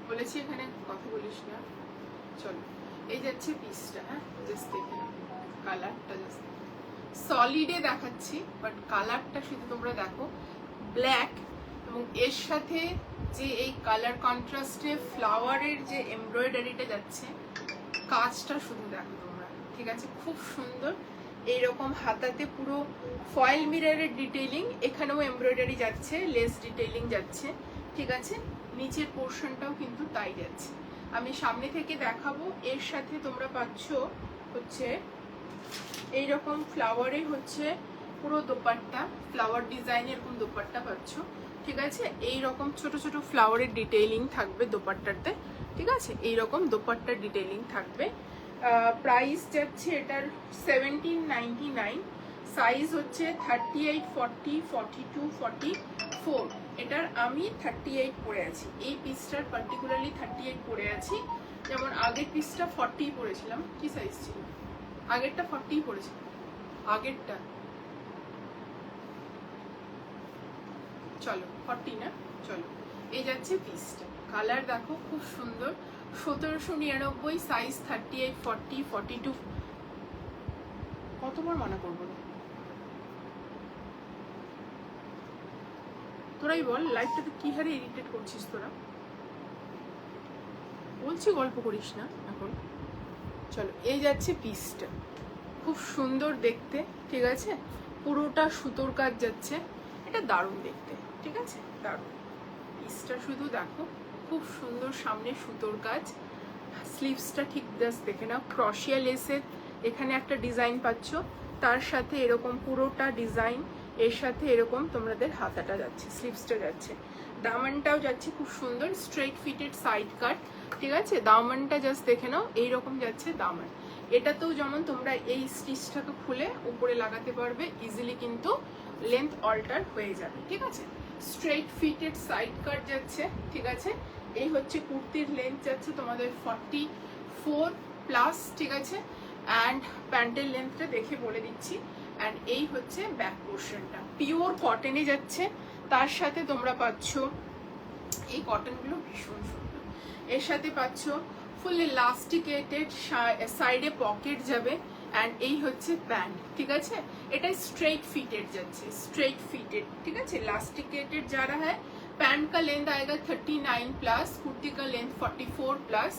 বলেছি এখানে কথা বলিস না। চলো এই যাচ্ছে পিসটা, হ্যাঁ জাস্ট দেখে কালারটা, জাস্ট সলিডে দেখাচ্ছি বাট কালারটা শুধু তোমরা দেখো, ব্ল্যাক এবং এর সাথে যে এই কালার কন্ট্রাস্টে ফ্লাওয়ারের যে এমব্রয়ডারিটা যাচ্ছে, কাজটা শুধু দেখো তোমরা, ঠিক আছে? খুব সুন্দর। এইরকম হাতাতে পুরো ফয়েল মিররের ডিটেইলিং, এখানেও এমব্রয়ডারি যাচ্ছে, লেস ডিটেইলিং যাচ্ছে, ঠিক আছে? নিচের পোর্শনটাও কিন্তু তাই যাচ্ছে। আমি সামনে থেকে দেখাবো। এর সাথে তোমরা পাচ্ছ হচ্ছে এইরকম ফ্লাওয়ারে হচ্ছে পুরো দোপাট্টা, ফ্লাওয়ার ডিজাইন এরকম দোপাট্টা পাচ্ছ, ঠিক আছে? এইরকম ছোট ছোট ফ্লাওয়ারের ডিটেইলিং থাকবে দোপাট্টাতে, ঠিক আছে? এইরকম দোপাট্টার ডিটেইলিং থাকবে। প্রাইস যাচ্ছে এটার 1799, সাইজ হচ্ছে 38, 40, 42, 44। এটার আমি 38 পরে আছি, এই পিসটার পার্টিকুলারলি 38 পরে আছি। যেমন আগের পিসটা 40 পরেছিলাম। কি সাইজ ছিল আগেরটা? 40 পরেছিলাম আগেরটা। চলো 40 না, চলো এই যাচ্ছে পিসটা। কালার দেখো খুব সুন্দর, 1799 সাইজ 38, 40, 42। কতবার মানা করবো না? তোরাই বল, লাইফটাতে কি হারে ইরিটেট করছিস তোরা? বলছি গল্প করিস না এখন। চলো, এই যাচ্ছে পিসটা, খুব সুন্দর দেখতে, ঠিক আছে? পুরোটা সুতোর কাজ যাচ্ছে, এটা দারুণ দেখতে, ঠিক আছে? দারুণ পিসটা, শুধু দেখো খুব সুন্দর, সামনে সুতোর কাজ। স্লিভসটা ঠিক জাস্ট দেখে নাও, ক্রশিয়া লেসের এখানে একটা ডিজাইন পাচ্ছ, তার সাথে এরকম পুরোটা ডিজাইন, এর সাথে এরকম তোমাদের হাতাটা যাচ্ছে, স্লিভসটা যাচ্ছে, দামানটাও যাচ্ছে খুব সুন্দর স্ট্রেট ফিটেড সাইড কাট, ঠিক আছে? দামানটা জাস্ট দেখে নাও, এইরকম যাচ্ছে দামান। এটাতেও যেমন তোমরা এই স্টিচটাকে খুলে উপরে লাগাতে পারবে ইজিলি, কিন্তু লেন্থ অল্টার হয়ে যাবে, ঠিক আছে? স্ট্রেট ফিটেড সাইড কাট যাচ্ছে, ঠিক আছে? এই হচ্ছে কুর্তির লেন্থ যাচ্ছে তোমাদের 44 প্লাস, ঠিক আছে? অ্যান্ড প্যান্টের লেন্থটা দেখে বলে দিচ্ছি। অ্যান্ড এই হচ্ছে ব্যাক পোর্শনটা, পিওর কটনে যাচ্ছে, তার সাথে তোমরা পাচ্ছ এই কটনগুলো ভীষণ সুন্দর, এর সাথে পাচ্ছ ফুল ইলাস্টিকেটেড, সাইডে পকেট যাবে, অ্যান্ড এই হচ্ছে প্যান্ট, ঠিক আছে? এটা স্ট্রেট ফিটেড যাচ্ছে, স্ট্রেट फिटेड, ठीक है? इलास्टिकेटेड जा रहा है। पैंट का लेंथ आएगा 39 प्लस, कुर्ती का लेंथ 44 प्लस,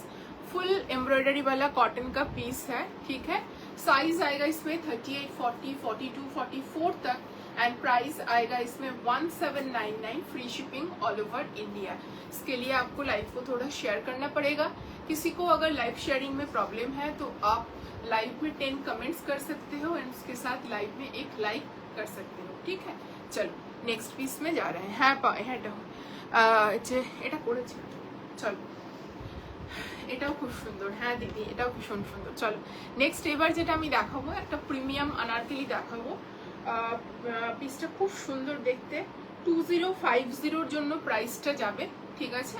फुल एम्ब्रॉयडरी वाला कॉटन का पीस है, ठीक है? साइज आएगा इसमें 38, 40, 42, 44 तक, एंड प्राइस आएगा इसमें 1799, free shipping all over India. इसके लिए आपको लाइव को थोड़ा शेयर करना पड़ेगा। किसी को अगर लाइव शेयरिंग में प्रॉब्लम है तो आप लाइव में 10 कमेंट्स कर सकते हो, एंड उसके साथ लाइव में एक लाइक कर सकते हो, ठीक है? चलो नेक्स्ट पीस में जा रहे हैं। হ্যাঁ এটা করেছি, চলো এটাও খুব সুন্দর। হ্যাঁ দিদি, এটাও ভীষণ সুন্দর। চলো নেক্সট, এবার যেটা আমি দেখাবো একটা প্রিমিয়াম আনারকলি দেখাবো। পিসটা খুব সুন্দর দেখতে, 2050 জন্য প্রাইসটা যাবে, ঠিক আছে?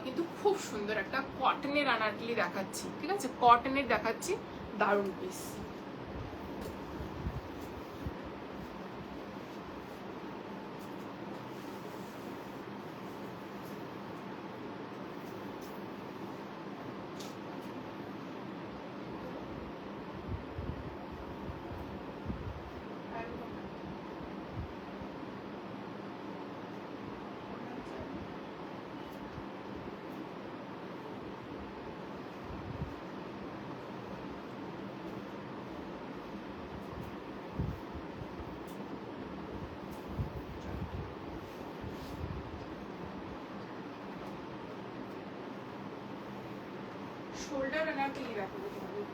কিন্তু খুব সুন্দর একটা কটনের আনারকলি দেখাচ্ছি, ঠিক আছে? কটনের দেখাচ্ছি, দারুণ পিস। শোল্ডার আনারকলি দেখাবো তোমাদের।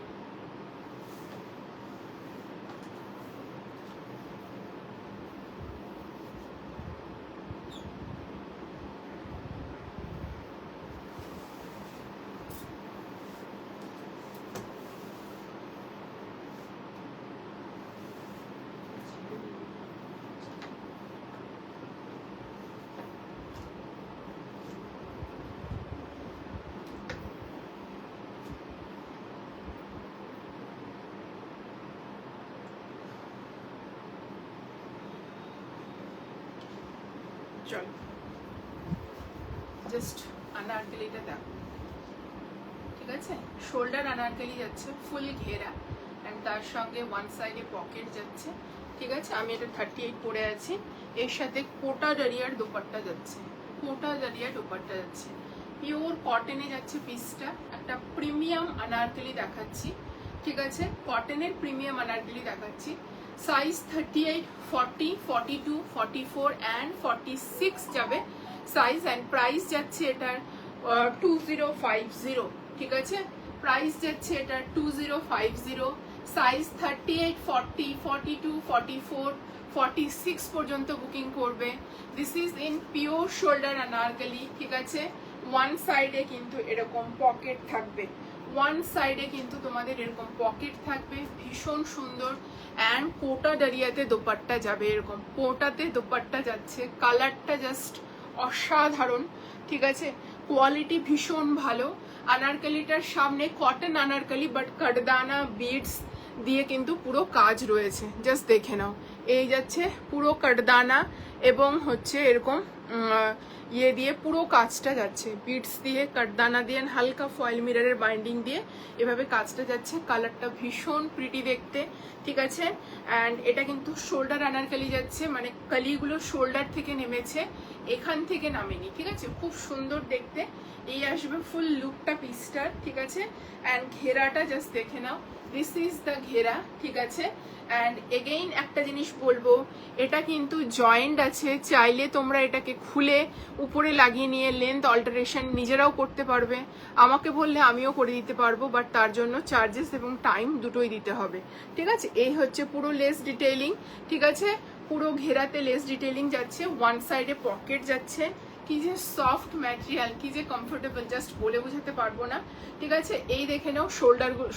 চলো জাস্ট আনারকলিটা দেখো, ঠিক আছে? শোল্ডার আনারকলি যাচ্ছে, ফুল ঘেরা, এন্ড তার সঙ্গে ওয়ান সাইডে পকেট যাচ্ছে, ঠিক আছে? আমি এটা 38 পরে আছি, এর সাথে কোটা জারিয়ার দোপাট্টা যাচ্ছে, কোটা জারিয়ার দোপাট্টা যাচ্ছে, পিওর কটনে যাচ্ছে পিসটা। একটা প্রিমিয়াম আনারকলি দেখাচ্ছি, ঠিক আছে? কটনের প্রিমিয়াম আনারকলি দেখাচ্ছি। সাইজ 38, 40, 42, 44 অ্যান্ড 46 যাবে সাইজ, অ্যান্ড প্রাইস যাচ্ছে এটার 2050, ঠিক আছে? প্রাইস যাচ্ছে এটার 2050, সাইজ 38, 40, 42, 44, 46 পর্যন্ত বুকিং করবে। This is in pure shoulder Anarkali, ঠিক আছে? ওয়ান সাইডে কিন্তু এরকম পকেট থাকবে, ওয়ান সাইডে কিন্তু তোমাদের এরকম পকেট থাকবে, ভীষণ সুন্দর। অ্যান্ড কোটা দাঁড়িয়াতে দোপাট্টা যাবে, এরকম কোটাতে দোপাট্টা যাচ্ছে, কালারটা জাস্ট অসাধারণ, ঠিক আছে? কোয়ালিটি ভীষণ ভালো। আনারকলিটার সামনে কটন আনারকলি, বাট কাটদানা বিডস দিয়ে কিন্তু পুরো কাজ রয়েছে, জাস্ট দেখে নাও। এই যাচ্ছে পুরো কাটদানা এবং হচ্ছে এরকম ইয়ে দিয়ে পুরো কাজটা যাচ্ছে, বিটস দিয়ে, কাঠদানা দিয়ে, হালকা ফয়েল মিররের বাইন্ডিং দিয়ে এভাবে কাজটা যাচ্ছে। কালারটা ভীষণ প্রিটি দেখতে, ঠিক আছে। অ্যান্ড এটা কিন্তু শোল্ডার আনারকালি যাচ্ছে, মানে কালিগুলো শোল্ডার থেকে নেমেছে, এখান থেকে নামেনি, ঠিক আছে। খুব সুন্দর দেখতে এই আসবে ফুল লুকটা পিসটার, ঠিক আছে। অ্যান্ড ঘেরাটা জাস্ট দেখে নাও, দিস ইজ দ্য ঘেরা, ঠিক আছে। অ্যান্ড এগেইন একটা জিনিস বলবো, এটা কিন্তু জয়েন্ট আছে, চাইলে তোমরা এটাকে খুলে উপরে লাগিয়ে নিয়ে লেন্থ অল্টারেশন নিজেরাও করতে পারবে, আমাকে বললে আমিও করে দিতে পারবো, বাট তার জন্য চার্জেস এবং টাইম দুটোই দিতে হবে, ঠিক আছে। এই হচ্ছে পুরো লেস ডিটেইলিং, ঠিক আছে। পুরো ঘেরাতে লেস ডিটেইলিং যাচ্ছে, ওয়ান সাইডে পকেট যাচ্ছে, কি যে সফট ম্যাটেরিয়াল, কি যে কমফোর্টেবল, জাস্ট বলে বোঝাতে পারবো না, ঠিক আছে। এই দেখে নাও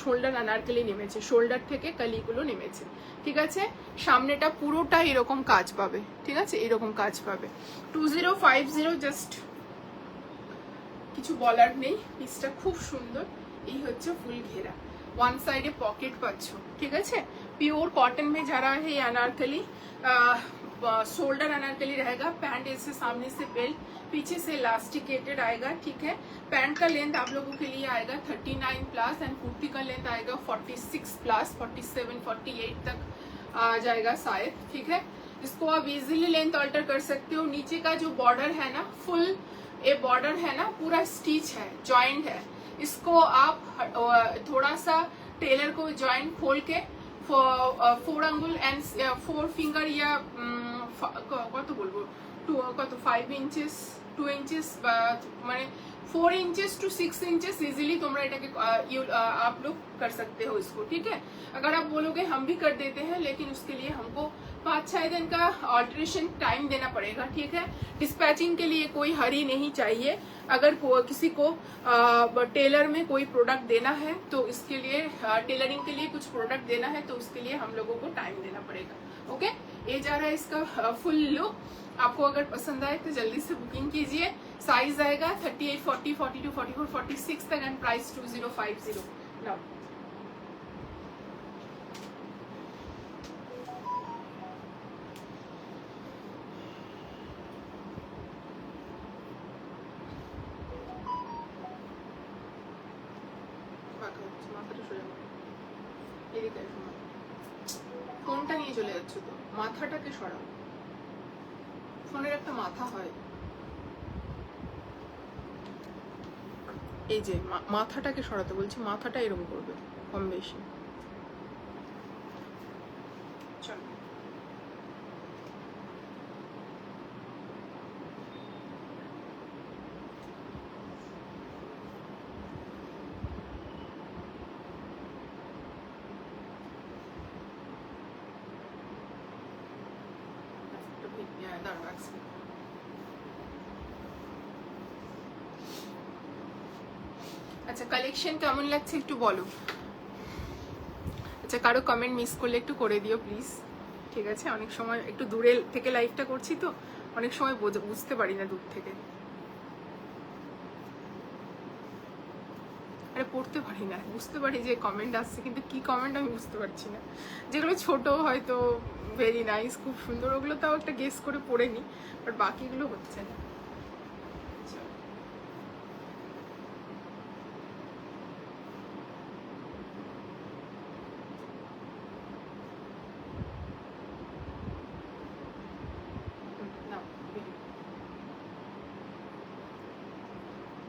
শোল্ডার আনারকলি নেমেছে, শোল্ডার থেকে কালিগুলো নেমেছে, ঠিক আছে। সামনেটা পুরোটা এরকম কাজ পাবে, ঠিক আছে, এরকম কাজ পাবে। 2050, জাস্ট কিছু বলার নেই, পিসটা খুব সুন্দর। এই হচ্ছে ফুল ঘেরা, ওয়ান साइडे पॉकेट पाচ্ছ, ঠিক আছে। प्योर कॉटन में जा रहा है ये अनारकली, शोल्डर अनारकली रहेगा, पैंट इससे सामने से बेल्ट, पीछे से इलास्टिकेटेड आएगा, ठीक है। पैंट का लेंथ आप लोगों के लिए आएगा 39 प्लस एंड कुर्ती का लेंथ आएगा 46 प्लस, 47 48 तक आ जाएगा शायद, ठीक है। इसको आप इजीली लेंथ ऑल्टर कर सकते हो। नीचे का जो बॉर्डर है ना, फुल ये बॉर्डर है ना, पूरा स्टिच है, जॉइंट है। इसको आप थोड़ा सा टेलर को जॉइंट खोल के 4 আঙ্গুল एंड 4 फिंगर या কত বলবো, 5 इंचेस 2 इंचेस মানে 4 इंचेस टू 6 इंचेस इजीली तुम्हारा एटाके आप लोग कर सकते हो इसको, ठीक है। अगर आप बोलोगे हम भी कर देते हैं, लेकिन उसके लिए हमको 5-6 दिन का ऑल्ट्रेशन टाइम देना पड़ेगा, ठीक है। डिस्पैचिंग के लिए कोई हरी नहीं चाहिए। अगर किसी को टेलर में कोई प्रोडक्ट देना है तो इसके लिए टेलरिंग के लिए कुछ प्रोडक्ट देना है, तो उसके लिए हम लोगों को टाइम देना पड़ेगा, ओके। ये जा रहा है इसका फुल लुक। आपको अगर पसंद आए तो जल्दी से बुकिंग कीजिए। साइज आएगा 38, 40, 42, 44, 46 तक एंड प्राइस 2050 नाउ। ফোনটা নিয়ে চলে যাচ্ছ তো, মাথাটাকে সরাও, ফোনের একটা মাথা হয়, এই যে মাথাটাকে সরাতে বলছি, মাথাটা এরকম করবে কম বেশি। চলো আচ্ছা, কালেকশন কেমন লাগছে একটু বলো। আচ্ছা, কারো কমেন্ট মিস করলে একটু করে দিও প্লিজ, ঠিক আছে। অনেক সময় একটু দূরে থেকে লাইভটা করছি তো, অনেক সময় বুঝতে পারি না দূর থেকে, আরে পড়তে পারি না, বুঝতে পারি যে কমেন্ট আসছে, কিন্তু কি কমেন্ট আমি বুঝতে পারছি না। যেগুলো ছোট হয়তো ভেরি নাইস, খুব সুন্দর, ওগুলো তাও একটা গেস করে পড়ে নি, বাট বাকিগুলো হচ্ছে না।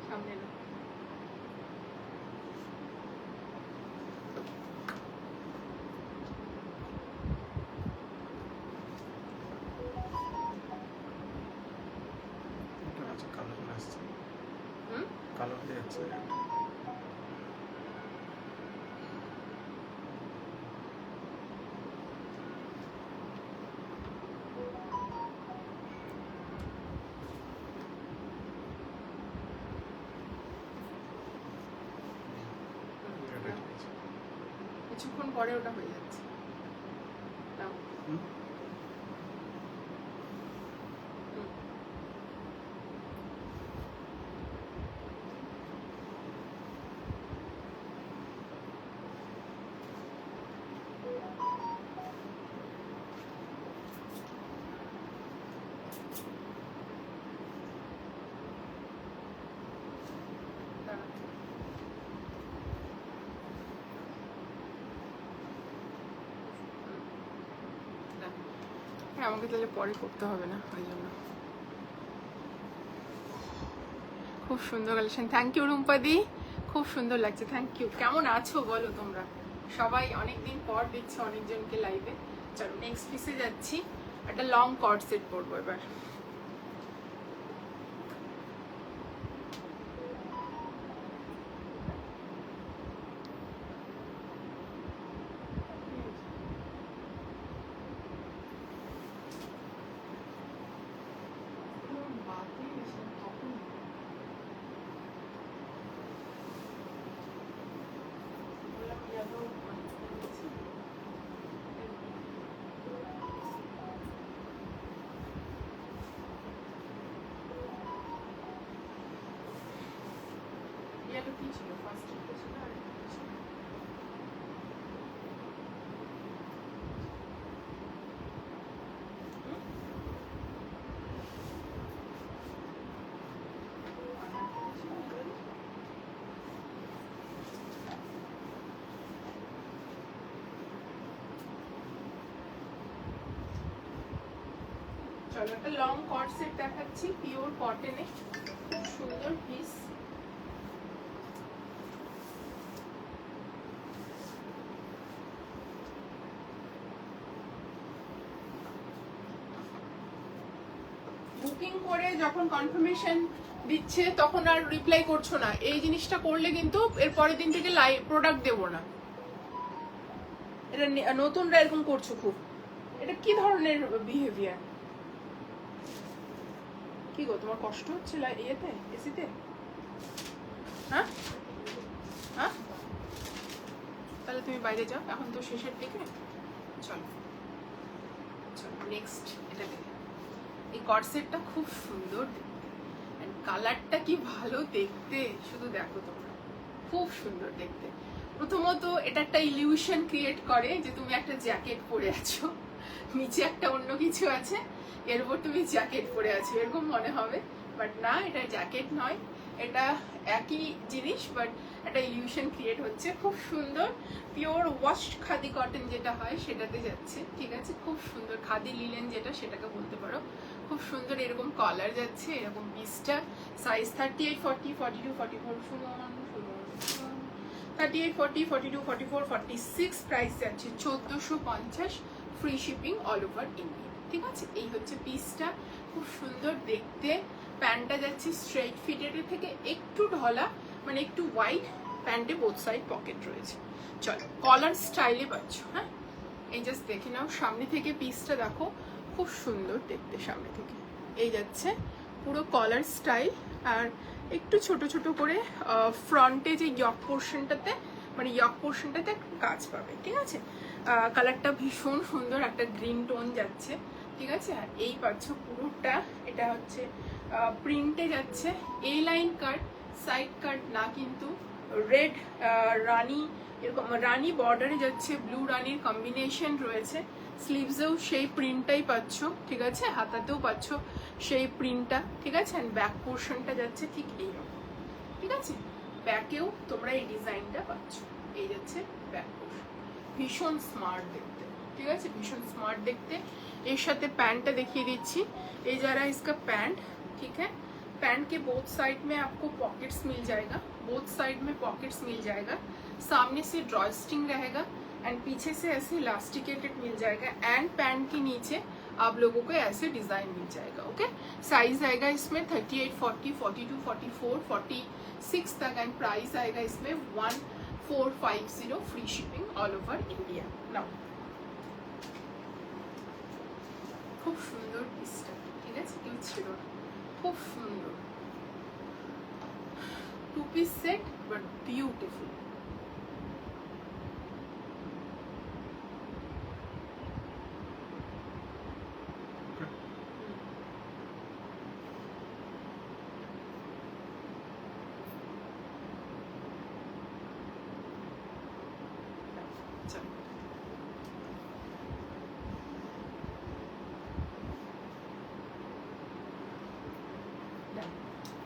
সামনে না, কালো হয়ে যাচ্ছে। কিছুক্ষণ পরে ওটা হয়ে যাচ্ছে। হ্যাঁ আমাকে তাহলে পরে করতে হবে না, ওই জন্য। খুব সুন্দর কালেকশন, থ্যাংক ইউ রুম্পাদি, খুব সুন্দর লাগছে, থ্যাংক ইউ। কেমন আছো বলো তোমরা সবাই? অনেকদিন পর দেখছি অনেকজনকে লাইভে। চলো নেক্সট পিসে যাচ্ছি, একটা লং কর্ড সেট পরবো এবার। Yellow কি ছিল ফার্স্ট একটা ছিল আর একটা ছিল। চলো একটা লং কর্ড সেট দেখাচ্ছি, পিওর কটনে, খুব সুন্দর পিস। বুকিং করে যখন কনফার্মেশন দিচ্ছে তখন আর রিপ্লাই করছো না, এই জিনিসটা করলে কিন্তু এর পরের দিন থেকে প্রোডাক্ট দেবো না। এটা নতুনরা এরকম করছো খুব, এটা কি ধরনের বিহেভিয়ার? কি গো তোমার কষ্ট হচ্ছে ইয়েতে এসিতে? হ্যাঁ হ্যাঁ, তাহলে তুমি বাইরে যাও, এখন তো শেষের দিকে। চলো চলো নেক্সট এটা দেখে। এই কর্ড সেটটা খুব সুন্দর দেখতে, কালারটা কি ভালো দেখতে, শুধু দেখো তোমরা, খুব সুন্দর দেখতে। প্রথমত এটা একটা ইলিউশন ক্রিয়েট করে যে তুমি একটা জ্যাকেট পরে আছো, নিচে একটা অন্য কিছু আছে, এর উপর তুমি জ্যাকেট পরে আছো এরকম মনে হবে, বাট না, এটা জ্যাকেট নয়, এটা একই জিনিস, বাট একটা ইলিউশন ক্রিয়েট হচ্ছে। খুব সুন্দর পিওর ওয়াশড খাদি কটন যেটা হয় সেটাতে যাচ্ছে, ঠিক আছে, খুব সুন্দর খাদি লিলেন যেটা সেটাকে বলতে পারো। খুব সুন্দর এরকম কলার যাচ্ছে, এরকম পিসটা, সাইজ 38, 40, 42, 44, 38, 40, 42, 44, 46, প্রাইস যাচ্ছে 1450, free shipping all over India, ঠিক আছে। এই হচ্ছে পিসটা, খুব সুন্দর দেখতে। প্যান্টটা যাচ্ছে স্ট্রেট ফিটের থেকে একটু ঢলা, মানে একটু ওয়াইড, প্যান্টে বোথ সাইড পকেট রয়েছে। চলো কলার স্টাইলে পাচ্ছ, হ্যাঁ এই জাস্ট দেখে নাও, সামনে থেকে পিসটা দেখো, খুব সুন্দর দেখতে সামনে থেকে। এই যাচ্ছে পুরো কলার স্টাইল, আর একটু ছোট ছোট করে ফ্রন্টে যে ইয়ক পোর্শনটাতে, মানে ইয়ক পোর্শনটাতে কাজ পাবে, ঠিক আছে। কালারটা ভীষণ সুন্দর, একটা গ্রিন টোন যাচ্ছে, ঠিক আছে। আর এই পাচ্ছ পুরোটা, এটা হচ্ছে প্রিন্টে যাচ্ছে, এ লাইন কাট, সাইড কাট না, কিন্তু রেড রানি, এরকম রানি বর্ডারে যাচ্ছে, ব্লু রানির কম্বিনেশন রয়েছে। স্লিভসেও সেই প্রিন্টটাই পাচ্ছ, ঠিক আছে, হাতাতেও পাচ্ছ সেই প্রিন্টটা, ঠিক আছে। অ্যান্ড ব্যাক পোর্শনটা যাচ্ছে ঠিক এইরকম, ঠিক আছে। ব্যাকেও তোমরা এই ডিজাইনটা পাচ্ছ, এই যাচ্ছে ব্যাক পোর্শন, ভীষণ স্মার্ট দেখতে, ঠিক আছে, ভীষণ স্মার্ট দেখতে। এর সাথে প্যান্টটা দেখিয়ে দিচ্ছি, এই যারা इसका पैंट, ठीक है, पैंट के बोथ साइड में आपको पॉकेट्स मिल जाएगा, बोथ साइड में पॉकेट्स मिल जाएगा, सामने से ड्रॉस्टिंग रहेगा एंड पीछे से ऐसे इलास्टिकेटेड मिल जाएगा, एंड पैंट के नीचे आप लोगों को ऐसे डिजाइन मिल जाएगा, ओके। साइज आएगा इसमें 38, 40, 42, 44, 46 तक, एंड प्राइस आएगा इसमें 1450, free shipping all over India. Now খুব সুন্দর পিসটা, ঠিক আছে, কেউ ছিল না, খুব সুন্দর two piece set, but beautiful.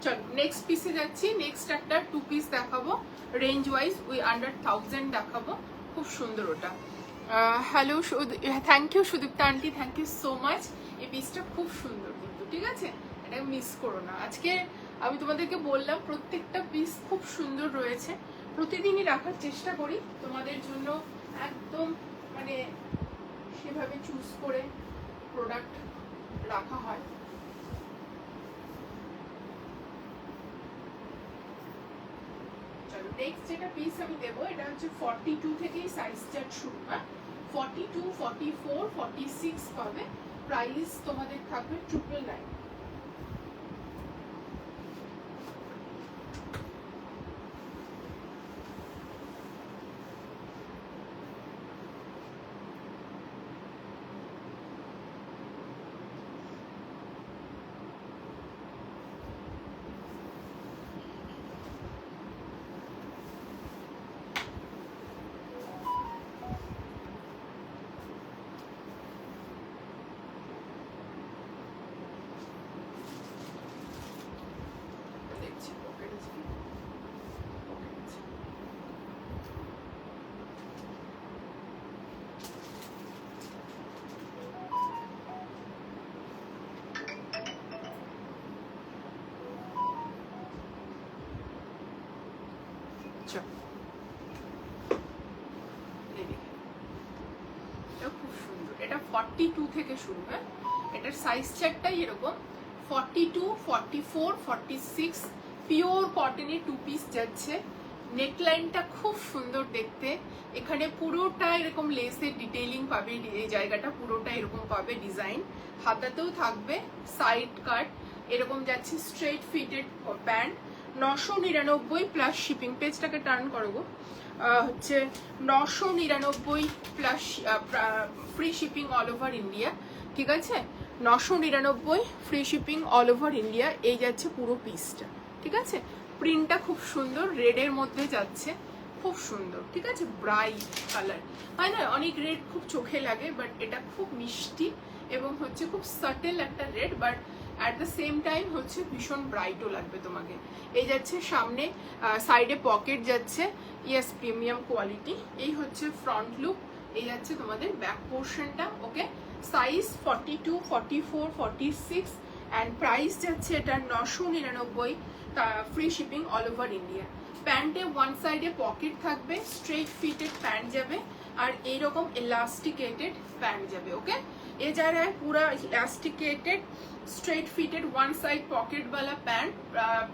চলো নেক্সট পিসে যাচ্ছি, নেক্সট একটা টু পিস দেখাবো, রেঞ্জ ওয়াইজ উই আন্ডার 1000 দেখাবো, খুব সুন্দর ওটা। Hello, thank you Sudipta aunty, thank you so much. এই পিসটা খুব সুন্দর কিন্তু, ঠিক আছে, এটা মিস করো না। আজকে আমি তোমাদেরকে বললাম প্রত্যেকটা পিস খুব সুন্দর রয়েছে, প্রতিদিনই রাখার চেষ্টা করি তোমাদের জন্য, একদম মানে সেভাবে চুজ করে প্রোডাক্ট রাখা হয়। চলো নেক্সট যেটা পিস আমি দেবো, এটা হচ্ছে 42 থেকেই সাইজ চার্ট শুরু হয়, 42, 44, 46 পাবে। প্রাইস তোমাদের থাকবে 999। দেখছি পকেট আছে কি? পকেট আছে। চলো, এই দেখে, এটা খুব সুন্দর। এটা 42 থেকে শুরু, হ্যাঁ, এটার সাইজ চার্টটাই এরকম 42, 44, 46, পিওর কটনের 2 পিস যাচ্ছে। নেকলাইনটা খুব সুন্দর দেখতে, এখানে পুরোটা এরকম লেসের ডিটেইলিং পাবে, এই জায়গাটা পুরোটা এরকম পাবে ডিজাইন, হাতাতেও থাকবে সাইড কাট, এরকম যাচ্ছে straight fitted pant. 999 plus shipping, পেজটাকে টার্ন করো গো, হচ্ছে 999 plus free shipping all over India, ঠিক আছে, 999 free shipping all over India. এই যাচ্ছে পুরো পিসটা, ঠিক আছে, প্রিন্টটা খুব সুন্দর, রেডের মধ্যে যাচ্ছে, খুব সুন্দর, ঠিক আছে, ব্রাইট কালার হয় না, অনেক রেড খুব চোখে লাগে, বাট এটা খুব মিষ্টি এবং হচ্ছে খুব সাটেল একটা red, but at the same time হচ্ছে ভীষণ ব্রাইটও লাগবে তোমাকে। এই যাচ্ছে সামনে, সাইডে পকেট যাচ্ছে, ইয়েস প্রিমিয়াম কোয়ালিটি। এই হচ্ছে ফ্রন্ট লুক, এই যাচ্ছে তোমাদের ব্যাক পোর্শনটা, ওকে। সাইজ 42, 44, 46 অ্যান্ড প্রাইস যাচ্ছে এটা 999, free shipping all over India. প্যান্টে ওয়ান সাইডে পকেট থাকবে, স্ট্রেট ফিটেড প্যান্ট যাবে, আর এইরকম ইলাস্টিকেটেড প্যান্ট যাবে, ওকে। ये जा रहा है पूरा elasticated straight fitted one side pocket वाला पैंट।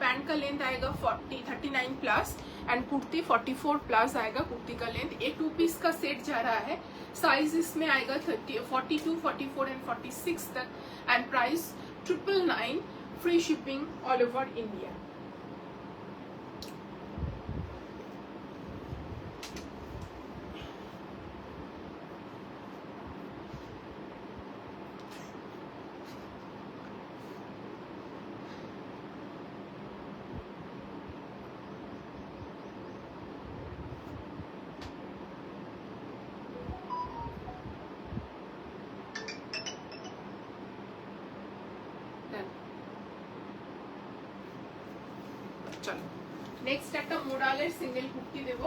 पैंट का लेंथ आएगा 39 प्लस एंड कुर्ती 44 प्लस आएगा कुर्ती का लेंथ। ये 2 पीस का सेट जा रहा है, साइज इसमें आएगा 42, 44 एंड 46 तक and price 999, free shipping all over India. চলো নেক্সট একটা মোডালের সিঙ্গেল কুর্তি দেবো,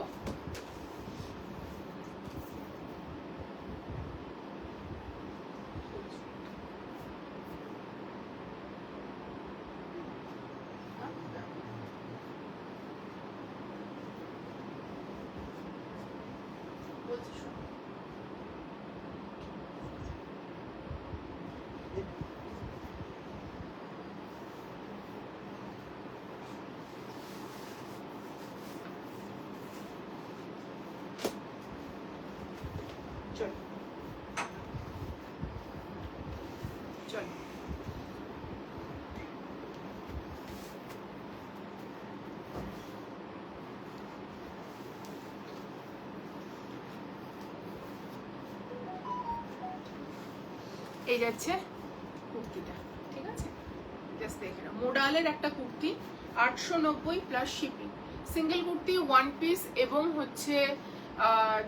চলো চলো এই যাচ্ছে কুর্তিটা, ঠিক আছে, জাস্ট দেখে নাও, মোডালের একটা kurti 890 plus shipping. Single kurti one piece এবং হচ্ছে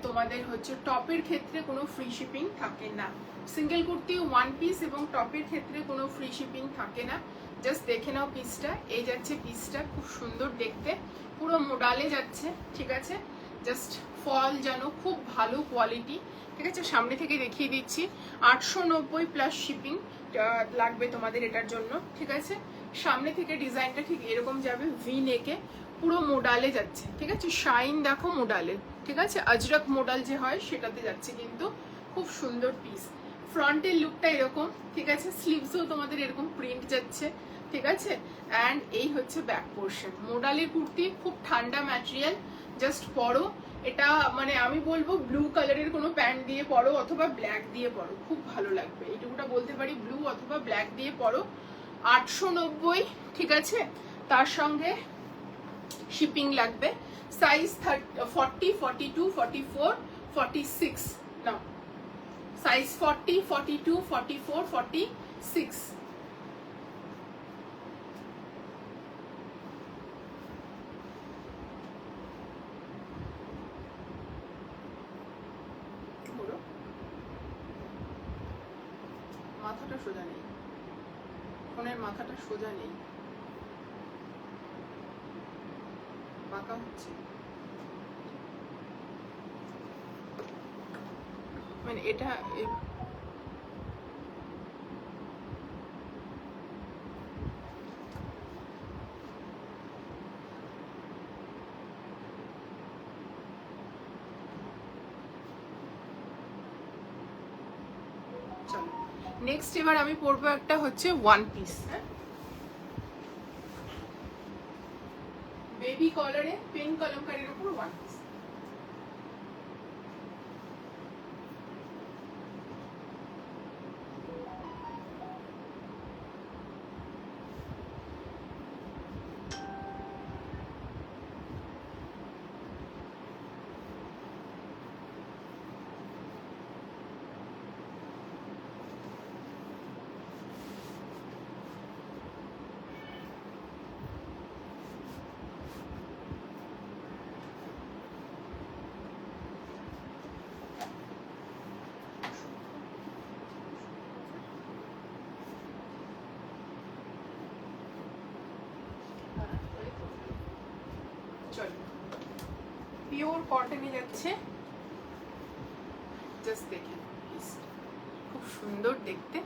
তোমাদের হচ্ছে টপের ক্ষেত্রে কোনো ফ্রি শিপিং থাকে না। সিঙ্গেল কুর্তি ওয়ান পিস এবং টপের ক্ষেত্রে কোনো ফ্রি শিপিং থাকে না। জাস্ট দেখে নাও পিসটা, এই যাচ্ছে পিসটা, খুব সুন্দর দেখতে, পুরো মোডালে যাচ্ছে, ঠিক আছে। জাস্ট ফল যেন, খুব ভালো কোয়ালিটি। ঠিক আছে, সামনে থেকে দেখিয়ে দিচ্ছি। 890 প্লাস শিপিং লাগবে তোমাদের এটার জন্য। ঠিক আছে, সামনে থেকে ডিজাইনটা ঠিক এরকম যাবে, ভি নেকে, পুরো মোডালে যাচ্ছে। ঠিক আছে, শাইন দেখো মোডালে। ঠিক আছে, আজরক মোডাল যে হয় সেটাতে যাচ্ছে, কিন্তু খুব সুন্দর পিস। ফ্রন্টের লুকটা এরকম। ঠিক আছে, স্লিভসও তোমাদের এরকম প্রিন্ট যাচ্ছে। ঠিক আছে, অ্যান্ড এই হচ্ছে ব্যাক পোর্শন। মোডালের কুর্তি খুব ঠান্ডা ম্যাটেরিয়াল, জাস্ট পরো। এটা মানে আমি বলবো ব্লু কালারের কোনো প্যান্ট দিয়ে পরো অথবা ব্ল্যাক দিয়ে পরো, খুব ভালো লাগবে। এইটুকুটা বলতে পারি, ব্লু অথবা ব্ল্যাক দিয়ে পরো। 890। ঠিক আছে, তার সঙ্গে শিপিং লাগবে। সাইজ 40, 42, 44, 46 না, সাইজ 40, 42, 44, 46। মাথাটা সোজা নেই, ফোনের মাথাটা সোজা নেই, বাঁকা হচ্ছে। মানে এটা চলো নেক্সট এবার আমি পরবো একটা হচ্ছে ওয়ান পিস। হ্যাঁ, বেবি কলারে পেন কলমকারীর উপর ওয়ান পিস। চলো, পিওর কটনে যাচ্ছে, জাস্ট দেখেন খুব সুন্দর দেখতে,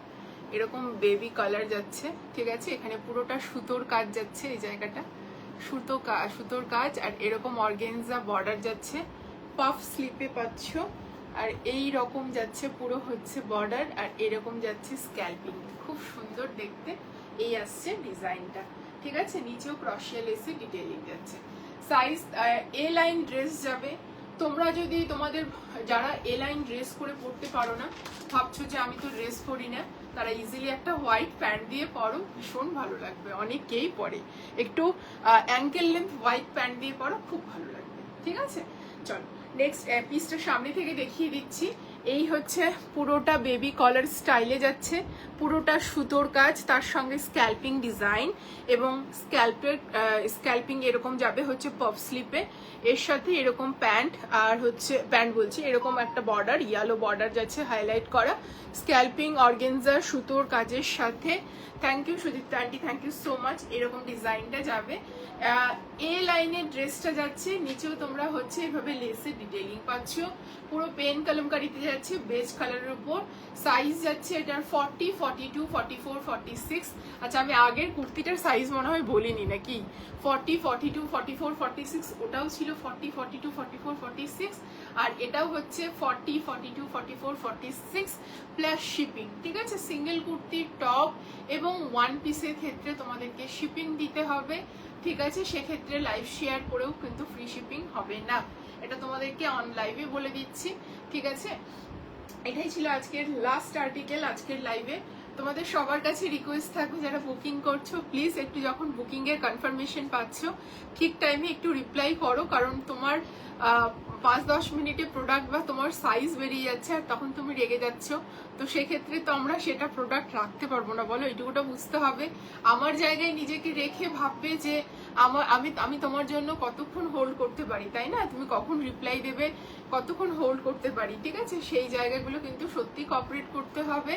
এরকম বেবি কালার যাচ্ছে। ঠিক আছে, এখানে পুরোটা সুতোর কাজ যাচ্ছে, এই জায়গাটা সুতোর কাজ, আর এরকম অর্গেনজা বর্ডার যাচ্ছে, পাফ স্লিপে পাচ্ছ, আর এই রকম যাচ্ছে পুরো হচ্ছে বর্ডার, আর এরকম যাচ্ছে স্ক্যালপিং, খুব সুন্দর দেখতে। এই আসছে ডিজাইনটা। ঠিক আছে, নিচেও ক্রশিয়া লেসে ডিটেইলিং যাচ্ছে। সাইজ এ লাইন ড্রেস যাবে। তোমরা যদি তোমাদের যারা এ লাইন ড্রেস করে পরতে পারো না, ভাবছো যে আমি তো ড্রেস পরি না, তারা ইজিলি একটা হোয়াইট প্যান্ট দিয়ে পরো, ভীষণ ভালো লাগবে। অনেকেই পরে, একটু অ্যাঙ্কেল লেন্থ হোয়াইট প্যান্ট দিয়ে পরো, খুব ভালো লাগবে। ঠিক আছে, চলো নেক্সট পিসটা সামনে থেকে দেখিয়ে দিচ্ছি। এই হচ্ছে পুরোটা বেবি কলার স্টাইলে যাচ্ছে, পুরোটা সুতোর কাজ, তার সঙ্গে স্ক্যাল্পিং ডিজাইন, এবং স্ক্যাল্পিং এরকম যাবে হচ্ছে পফ স্লিপে, এর সাথে এরকম প্যান্ট, আর হচ্ছে প্যান্ট বলছি, এরকম একটা বর্ডার, ইয়েলো বর্ডার যাচ্ছে হাইলাইট করা, স্ক্যাল্পিং অর্গেনজা সুতোর কাজের সাথে। Thank you Sudipta aunty, thank you so much. এরকম ডিজাইনটা যাবে। এ লাইনের ড্রেসটা যাচ্ছে, নিচেও তোমরা হচ্ছে এভাবে লেসের ডিটেইলিং পাচ্ছ, পুরো পেন কলমকারিতে যাচ্ছে বেজ কালারের উপর। সাইজ যাচ্ছে এটার 40, 42, 44, 46। আচ্ছা, আমি আগের কুর্তিটার সাইজ মনে হয় বলিনি নাকি, 40, 42, 44, 46, ওটাও ছিল 40, 42, 44, 46, আর এটাও হচ্ছে 40, 42, 44, 46 প্লাস শিপিং। ঠিক আছে, সিঙ্গেল কুর্তির টপ এবং ওয়ান পিসের ক্ষেত্রে তোমাদেরকে শিপিং দিতে হবে। ঠিক আছে, সেক্ষেত্রে লাইভ শেয়ার করেও কিন্তু ফ্রি শিপিং হবে না, এটা তোমাদেরকে অন লাইভে বলে দিচ্ছি। ঠিক আছে, এটাই ছিল আজকের লাস্ট আর্টিকেল আজকের লাইভে। তোমাদের সবার কাছে রিকোয়েস্ট থাকবে, যারা বুকিং করছো প্লিজ একটু যখন বুকিং এর কনফার্মেশন পাচ্ছ ঠিক টাইমে একটু রিপ্লাই করো, কারণ তোমার 5-10 মিনিটে প্রোডাক্ট বা তোমার সাইজ বেরিয়ে যাচ্ছে আর তখন তুমি রেগে যাচ্ছ, তো সেক্ষেত্রে তো আমরা সেটা প্রোডাক্ট রাখতে পারবো না, বলো, এইটুকুটা বুঝতে হবে। আমার জায়গায় নিজেকে রেখে ভাববে যে আমি তোমার জন্য কতক্ষণ হোল্ড করতে পারি, তাই না? তুমি কখন রিপ্লাই দেবে, কতক্ষণ হোল্ড করতে পারি। ঠিক আছে, সেই জায়গাগুলো কিন্তু সত্যি কোঅপারেট করতে হবে।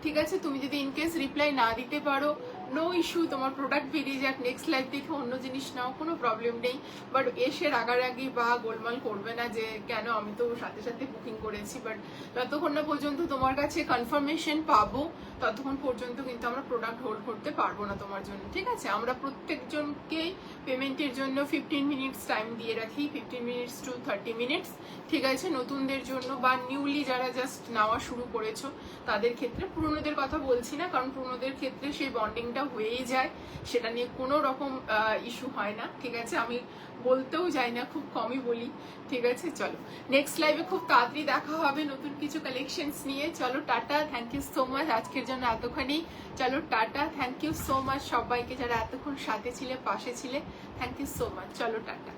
ঠিক আছে, তুমি যদি ইনকেস রিপ্লাই না দিতে পারো, নো ইস্যু, তোমার প্রোডাক্ট বেরিয়ে যাক, নেক্সট লাইভ দেখে অন্য জিনিস নাও, কোনো প্রবলেম নেই। বাট এসে রাগারাগি বা গোলমাল করবে না যে কেন, আমি তো সাথে সাথে বুকিং করেছি। বাট যতক্ষণ না পর্যন্ত তোমার কাছে কনফার্মেশন পাবো ততক্ষণ পর্যন্ত কিন্তু আমরা প্রোডাক্ট হোল্ড করতে পারবো না তোমার জন্য, ঠিক আছে? আমরা প্রত্যেকজনকেই পেমেন্টের জন্য 15 মিনিটস টাইম দিয়ে রাখি, 15 মিনিটস টু 30 মিনিটস, ঠিক আছে? নতুনদের জন্য বা নিউলি যারা জাস্ট নেওয়া শুরু করেছো তাদের ক্ষেত্রে, পুরনোদের কথা বলছি না, কারণ পুরনোদের ক্ষেত্রে সেই বন্ডিংটা হয়েই যায়, সেটা নিয়ে কোনো রকম ইস্যু হয় না, ঠিক আছে? আমি বলতেও যাই না, খুব কমই বলি, ঠিক আছে? চলো নেক্সট লাইভে খুব তাড়াতাড়ি দেখা হবে নতুন কিছু কালেকশনস নিয়ে। চলো ta ta, thank you so much আজকের জন্য এতখানি। চলো ta ta, thank you so much সবাইকে যারা এতক্ষণ সাথে ছিলে, পাশে ছিলে, থ্যাংক ইউ সো মাচ। চলো টাটা।